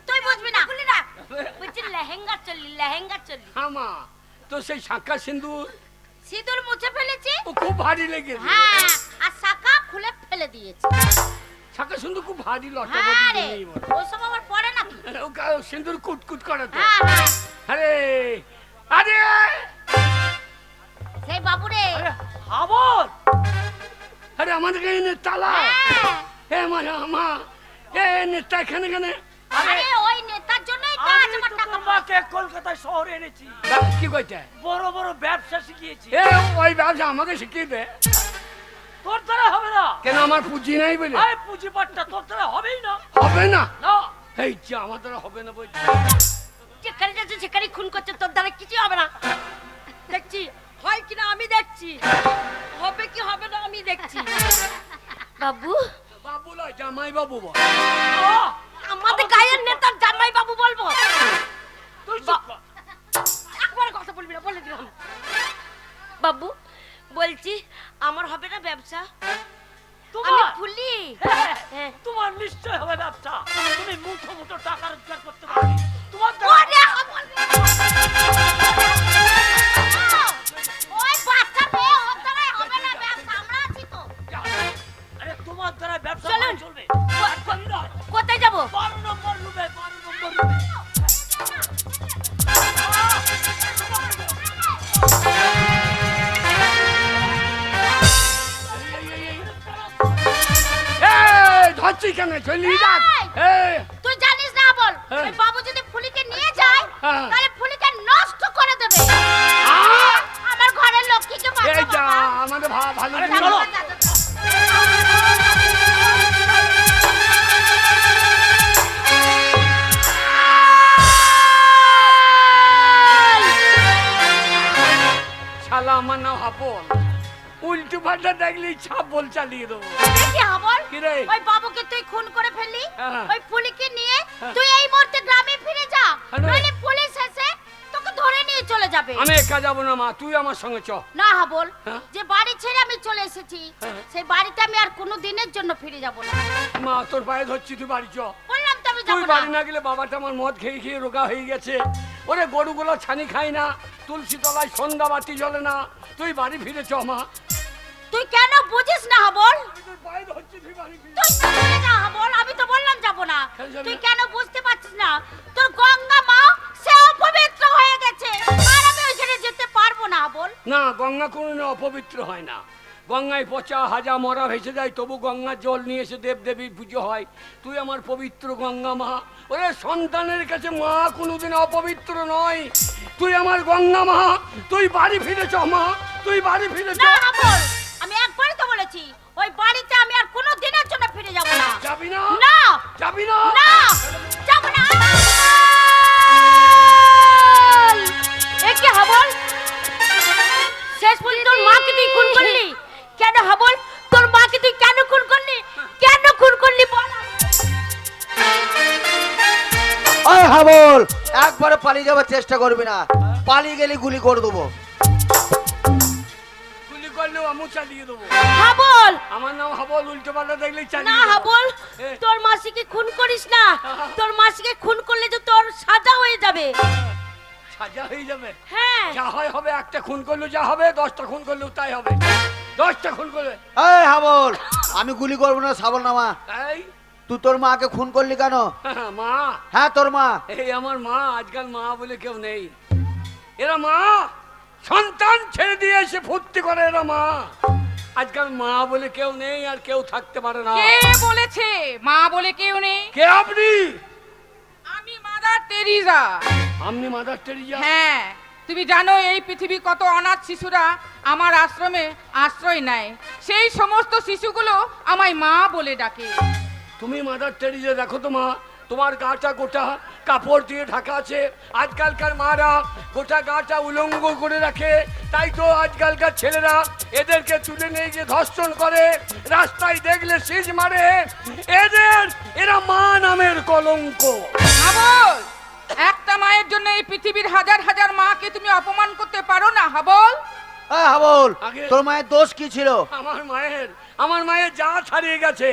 তুই বুঝবি না খুলি না বলছি লেহেঙ্গা চুলি আমা তো সেই শাঁখা সিন্দুর সিঁদুর মুছে ফেলেছি ও খুব ভারী লেগেছে হ্যাঁ আর শাখা খুলে ফেলে দিয়েছি শাঁখা সিন্দুর খুব ভারী লটা হ্যাঁ রে ওসব আবার পরে নাকি সিন্দুর কুটকুট করে তো হ্যাঁ হ্যাঁ আরে আরে সেই বাবু রে হাবল আরে আমাদের এখানে তালা হ্যাঁ। এ মানে আমা এ নেতা এখানে কেন আরে ওই নেতার জন্যই তো আজ আমি আমার তো টাকা তোমাকে কলকাতায় শহরে এনেছি কি কইতে বড় বড় ব্যবসা শিখিয়েছি এ ওই ব্যবসা আমাকে শিখিয়ে দে তোর দ্বারা হবে না। কেন আমার পুঁজি নাই বলে? এই পুঁজিপাটটা তোর দ্বারা হবেই না। হবে না? না। এই যে আমার দ্বারা হবে না বলছি। যেখানে যাচ্ছে সেখানে খুন করছে, তোর দ্বারা কিছু হবে না। দেখছি হয় কিনা আমি দেখছি, হবে কি হবে না আমি দেখছি। বাবু, বাবু নয়, জামাই বাবু বল। আমাদের গায়ের নেতার জামাই বাবু বলবো? তুই চুপ কর। একবার কথা বলবি না, বলে দিলাম। বাবু বলছি আমার হবে না ব্যবসা? আমি তোমার ফুলি। হ্যাঁ। তোমার নিশ্চয় হবে ব্যবসা। তুমি মুঠো মুঠো টাকা রোজগার করতে পারবে। তোমার ওরে আমার! ওই বাচ্চা মেয়ে ওর দ্বারাই হবে না ব্যবসা, আমরা আছি তো। আরে তোমার দ্বারা ব্যবসা চলুন। চলবে। কোথায় যাবো? 12 নম্বর রুমে, 12 নম্বর রুমে। ধরছি কেন? চলি যাক। তুই জানিস না বল, হ্যাঁ। ওই বাবু যদি ফুলিকে নিয়ে যায় হ্যাঁ। তাহলে ফুলিকে নষ্ট করে দেবে। আমার ঘরের লক্ষ্মীকে এই যা বাঁচাবো। আমাদের ভালো আরে দিন। চলো। শালা আমার নাম হাপন, উল্টো পাল্টা দেখলেই ছাপ বল চালিয়ে দেবো। কি হবল? কি রে? ওই বাবুকে তুই খুন করে ফেললি, হ্যাঁ। ওই ফুলিকে নিয়ে হ্যাঁ। তুই এই মুহূর্তে গ্রামে ফিরে যা, হ্যালো। নইলে পুলিশ এসে তোকে ধরে নিয়ে চলে যাবে। আমি একা যাবো না মা, তুই আমার সঙ্গে চ। না হবল, হ্যাঁ। যে বাড়ি ছেড়ে আমি চলে এসেছি হ্যাঁ। সেই বাড়িতে আমি আর কোনো দিনের জন্য ফিরে যাব না। মা তোর পায়ে ধরছি, তুই বাড়ি চ। বললাম তো আমি তুই যাব বাড়ি না। না গেলে বাবাটা আমার মদ খেয়ে খেয়ে রোগা হয়ে গেছে। ওরে গরুগুলো ছানি খায় না, তুলসী তলায় সন্ধ্যা বাতি জ্বলে না। তুই বাড়ি ফিরে চ মা। তুই কেন বুঝিস না হবল? তোর পায়ে ধরছি, তুই বাড়ি ফিরে। তুই চলে যা হবল, আমি তো বললাম যাব না। কেন যাবি তুই না? কেন বুঝতে পারছিস না? তোর গঙ্গা মা সে অপবিত্র হয়ে গেছে, আর আমি ওইখানে যেতে পারবো না হবল। না, গঙ্গা কোনোদিন অপবিত্র হয় না। গঙ্গায় পচা হাজা মরা ভেসে যায়, তবু গঙ্গার জল নিয়ে এসে দেবদেবীর পুজো হয়। তুই আমার পবিত্র গঙ্গা মা। ওরে সন্তানের কাছে মা কোনোদিন অপবিত্র নয়। তুই আমার গঙ্গা মা, তুই বাড়ি ফিরে চ মা, তুই বাড়ি ফিরে চ। না হবল, আমি একবারই তো বলেছি ওই বাড়িতে আমি আর কোনো দিনের জন্য ফিরে যাব না। যাবি না? না যাবি না? না যাব না। এ কি হবল? শেষ পর্যন্ত তোর মাকে তুই খুন করলি কেন হবল? তোর মাকে তুই কেন খুন করলি? কেন খুন করলি বল? ওই হাবল, একবারে পালিয়ে যাওয়ার চেষ্টা করবি না। পালিয়ে গেলে গুলি করে দেবো। গুলি করলেও আমু চালিয়ে দেবো। হবল আমার নাম হাবল, উল্টো পাল্টা দেখলেই না চালিয়ে দেবো। হবল, এ। তোর মাসিকে খুন করিস না। তোর মাসিকে খুন করলে তো তোর সাজা হয়ে যাবে। সাজা হয়ে যাবে? হ্যাঁ যা হয় হবে, একটা খুন করলেও যা হবে, 10টা খুন করলেও তাই হবে। 10টা খুন করলে এই হাবল, আমি গুলি করবো না সাবল নামা। এই তুই তোর মাকে খুন করলি কেন? মা, হ্যাঁ তোর মা। এই আমার মা। আজকাল মা বলে কেউ নেই। এরা মা সন্তান ছেড়ে দিয়ে এসে ফুর্তি করে, এরা মা। আজকাল মা বলে কেউ নেই, আর কেউ থাকতে পারে না। কে বলেছে মা বলে কেউ নেই? কে আপনি? আমি মাদার টেরিজা। আপনি মাদার টেরিজা? হ্যাঁ, তুমি জানো এই পৃথিবী কত অনাথ শিশুরা আমার আশ্রমে আশ্রয় নেয়। সেই সমস্ত শিশুগুলো আমায় মা বলে ডাকে। তুমি মাদার টেরিজা? দেখো তো মা, তোমার গাটা গোটা কাপড় দিয়ে ঢাকা আছে। আজকালকার মারা গোটা গাটা উলঙ্গ করে রাখে। তাই তো আজকালকার ছেলেরা এদেরকে তুলে নিয়ে গিয়ে ধর্ষণ করে, রাস্তায় দেখলে সিজ মারে। এরা মা নামের কলঙ্ক। হাবল, একটা মায়ের জন্য এই পৃথিবীর হাজার হাজার মাকে তুমি অপমান করতে পারো না হাবল? হ্যাঁ হাবল, আগে- তোর মায়ের দোষ কি ছিল? আমার মায়ের জাত হারিয়ে গেছে।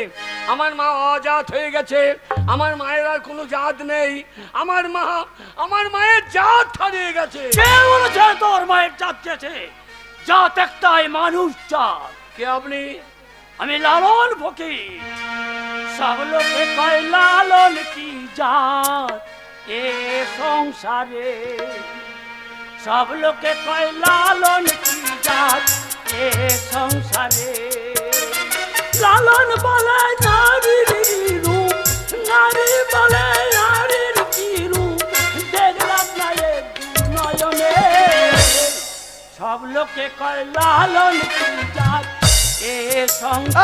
আমার মা অজাত হয়ে গেছে। আমার মায়ের আর কোনো জাত নেই। আমার মায়ের জাত হারিয়ে গেছে। কে বলেছে তোর মায়ের জাত গেছে? জাত একটাই, মানুষ জাত। কে আপনি? আমি লালন ফকির। সব লোকে কয় লালন কি জাত এ সংসারে। সব লোকে কয় লালন কি জাত এ সংসারে। লালন বলে নারীর রূপ, নারী বলে নারীর কি রূপ, দেখলাম না এ নয়নে। সব লোকে কয় লালন কি জাত এ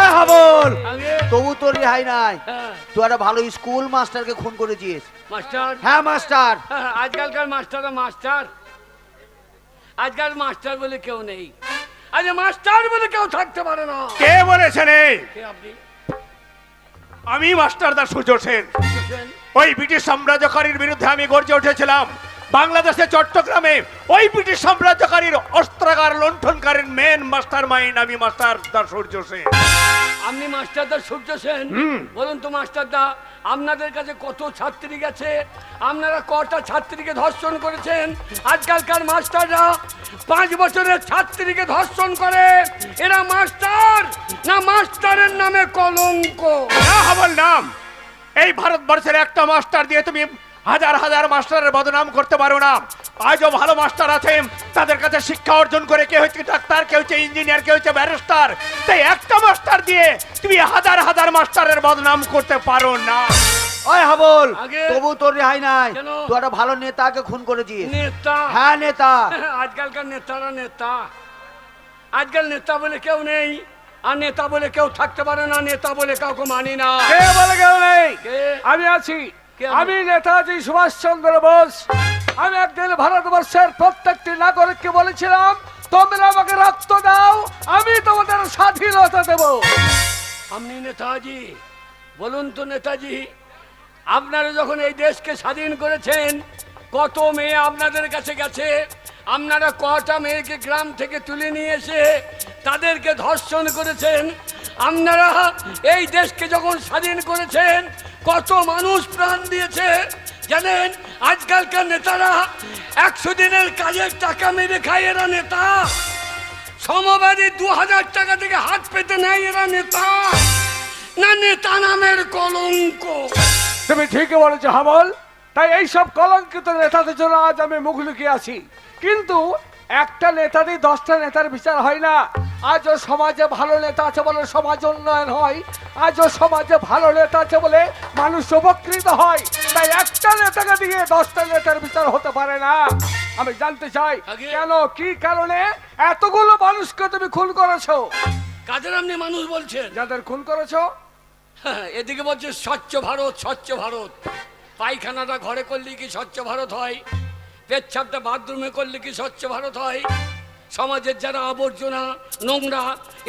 এই হাবল, আগে তবু তোর রেহাই নাই। হ্যাঁ, তুই একটা ভালো স্কুল মাস্টারকে খুন করেছিস। মাস্টার হ্যাঁ মাস্টার। হ্যাঁ, আজকালকার মাস্টাররা মাস্টার, আজকাল মাস্টার বলে কেউ নেই। আজ মাস্টার বলে কেউ থাকতে পারে না। কে বলেছেন এই? কে আপনি? আমি মাস্টার দা সূর্য সেন। বুঝেছেন? ওই ব্রিটিশ সাম্রাজ্যকারীর বিরুদ্ধে আমি গর্জে উঠেছিলাম। বাংলাদেশের চট্টগ্রামে ওই ব্রিটিশ সাম্রাজ্যকারীর অস্ত্রাগার লুণ্ঠনকারীর মেন মাস্টার মাইন্ড আমি মাস্টার দা সূর্য সেন। আপনি মাস্টারদা সূর্য সেন? বলুন তো মাস্টারদা, আপনাদের কাছে কত ছাত্রী গেছে? আপনারা কটা ছাত্রীকে ধর্ষণ করেছেন? আজকালকার মাস্টাররা 5 বছরের ছাত্রীকে ধর্ষণ করে। এরা মাস্টার না মাস্টারের নামে কলঙ্ক? না হাবল নাম, এই ভারতবর্ষের একটা মাস্টার দিয়ে তুমি হাজার হাজার মাস্টারের বদনাম করতে পারো না। আজও ভালো মাস্টার আছেন, তাদের কাছে শিক্ষা অর্জন করে কেউ হচ্ছে ডাক্তার, কেউ হচ্ছে ইঞ্জিনিয়ার, কেউ হচ্ছে ব্যারিস্টার। তাই একটা মাস্টার দিয়ে তুমি হাজার হাজার মাস্টারের বদনাম করতে পারো না। ওই হাবল, আগে। তবু তোর রেহাই নাই। কেন? তুই একটা ভালো নেতাকে খুন করেছিস। নেতা? হ্যাঁ নেতা। আজকালকার নেতারা নেতা, আজকাল নেতা বলে কেউ নেই, আর নেতা বলে কেউ থাকতে পারে না। নেতা বলে কাউকে মানি না। কে বলে কেউ নেই? কে? আমি আছি। কে আপনি? আমি নেতাজি সুভাষচন্দ্র বোস। আমি একদিন ভারতবর্ষের প্রত্যেকটি নাগরিককে বলেছিলাম, তোমরা আমাকে রক্ত দাও, আমি তোমাদের স্বাধীনতা দেব। আপনি নেতাজি? বলুন তো নেতাজি, আপনারা যখন এই দেশকে স্বাধীন করেছেন, কত মেয়ে আপনাদের কাছে গেছে? আপনারা কটা মেয়েকে গ্রাম থেকে তুলে নিয়ে এসে তাদেরকে ধর্ষণ করেছেন? আপনারা এই দেশকে যখন স্বাধীন করেছেন, কত মানুষ প্রাণ দিয়েছে জানেন? আজকালকার নেতারা 100 দিনের কাজের টাকা মেরে খায়, এরা নেতা। সমবাদী 2000 টাকা থেকে হাত পেতে নেয়, এরা নেতা না নেতা নামের কলঙ্ক? তুমি ঠিকই বলেছো হাবল। তাই এইসব কলঙ্কিত নেতাদের জন্য আজ আমি মুখ লুকিয়ে আছি। কিন্তু একটা নেতা দিয়ে 10টা নেতার বিচার হয় না। আজও সমাজে ভালো নেতা আছে বলে সমাজ উন্নয়ন হয়, আজও সমাজে ভালো নেতা আছে বলে মানুষ উপকৃত হয়। তাই একটা নেতাকে দিয়ে 10টা নেতার বিচার হতে পারে না। আমি জানতে চাই আগে। কেন, কি কারণে এতগুলো মানুষকে তুমি খুন করেছো? কাদের আপনি মানুষ বলছেন? যাদের খুন করেছো, হ্যাঁ, এদিকে বলছে স্বচ্ছ ভারত, স্বচ্ছ ভারত। পায়খানাটা ঘরে করলে কি স্বচ্ছ ভারত হয়? পেচ্ছাপটা বাথরুমে করলে কি স্বচ্ছ ভারত হয়? সমাজের যারা আবর্জনা নোংরা,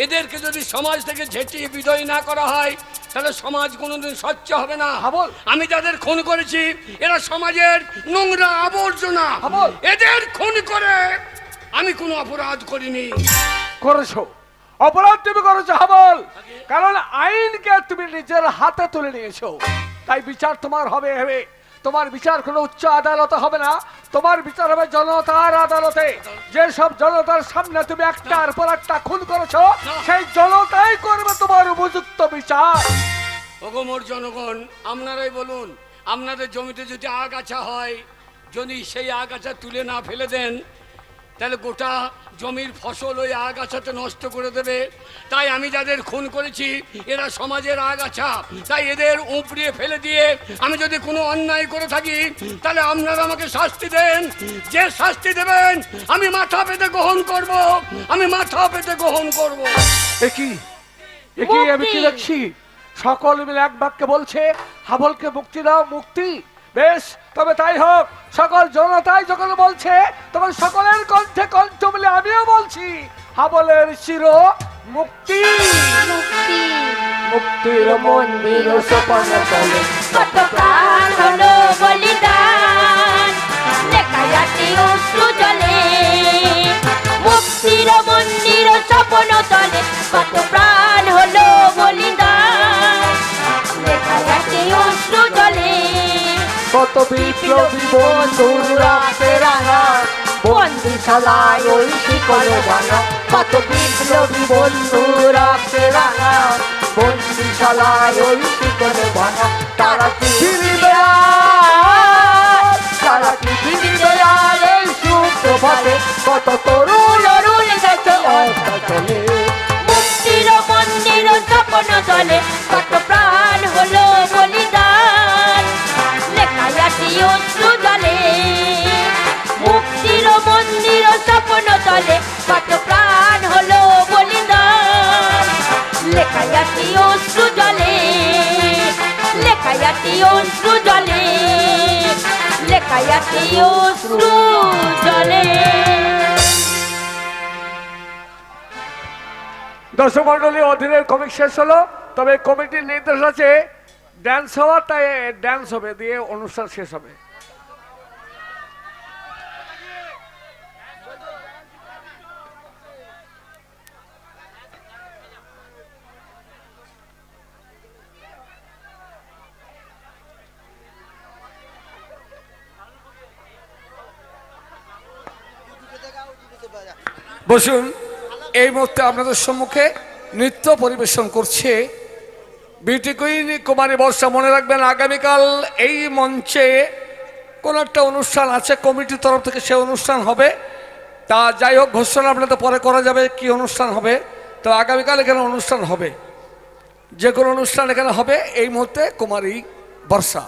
এদেরকে যদি সমাজ থেকে ঝেঁটিয়ে বিদায় না করা হয়, তাহলে সমাজ কোনোদিন স্বচ্ছ হবে না। হাবল। আমি যাদের খুন করেছি, এরা সমাজের নোংরা আবর্জনা। হাবল। এদের খুন করে আমি কোনো অপরাধ করিনি। করেছো অপরাধ, তুমি করেছো হাবল। কারণ আইনকে তুমি নিজের হাতে তুলে নিয়েছো, তাই বিচার তোমার হবে হবে। তোমার বিচার কোনো উচ্চ আদালতে হবে না, তোমার বিচার হবে জনতার আদালতে। যেসব জনতার সামনে তুমি একটার পর একটা খুন করেছো, সেই জনতাই করবে তোমার উপযুক্ত বিচার। ওগো মোর জনগণ, আপনারাই বলুন, আপনাদের জমিতে যদি আগাছা হয়, যদি সেই আগাছা তুলে না ফেলে দেন, তাহলে গোটা জমির ফসল ওই আগাছাতে নষ্ট করে দেবে। তাই আমি যাদের খুন করেছি, এরা সমাজের আগাছা। তাই এদের উপড়িয়ে ফেলে দিয়ে আমি যদি কোনো অন্যায় করে থাকি, তাহলে আপনারা আমাকে শাস্তি দেন। যে শাস্তি দেবেন আমি মাথা পেতে গ্রহণ করব, আমি মাথা পেতে গ্রহণ করব। একই একই আমি কি দেখছি, সকল মিলে এক বাক্যে বলছে হাবলকে মুক্তি দাও, মুক্তি। বেশ, তবে তাই হোক। সকল জনতাই যখন বলছে, তখন সকলের কণ্ঠে কণ্ঠ মিলে আমিও বলছি, হাবলের চির মুক্তি। মুক্তি মুক্তির মন্দির সোপান তলে কত প্রাণ হলো বলিদান, লেখায়াটি অশ্রু জলে। মুক্তির মন্দির স্বপ্ন তলে কত প্রাণ হলো বলিদান, লেখায়াটি অশ্রু জলে। কত বিপ্লবী বন্ধুর রাতে রাঙা বন্দিশালায় ওই শিকল ভাঙা। কত বিপ্লবী বন্ধুর রাতে রাঙা বন্দিশালায় ওই শিকল ভাঙা। তারা কি ফিরবে আর, তারা কি ফিরবে আর এই সুপ্রভাতে। কত তরুণ অরুণ গেছে অন্তলে। মুক্তির মন্দির স্বপ্ন তলে কত প্রাণ হলো বলিদান, লেখায়াটি অশ্রু জলে। মুক্তির মন্দির স্বপ্ন তলে কত প্রাণ হলো বলিদান, লেখায়াটি অশ্রু জলে, লেখায়াটি অশ্রু জলে, লেখায়াটি অশ্রু জলে। দর্শক মন্ডলী, অধীনের কমিক শেষ হলো, তবে কমিটির নির্দেশ আছে ড্যান্স হওয়ার, তাই ড্যান্স হবে, দিয়ে অনুষ্ঠান শেষ হবে। বসুন। এই মুহূর্তে আপনাদের সম্মুখে নৃত্য পরিবেশন করছে বিউটি কুইন কুমারী বর্ষা। মনে রাখবেন আগামীকাল এই মঞ্চে কোনো একটা অনুষ্ঠান আছে কমিটির তরফ থেকে, সে অনুষ্ঠান হবে। তা যাই হোক, ঘোষণা আপনাদের পরে করা যাবে কি অনুষ্ঠান হবে। তো আগামীকাল এখানে অনুষ্ঠান হবে, যে কোনো অনুষ্ঠান এখানে হবে। এই মুহূর্তে কুমারী বর্ষা।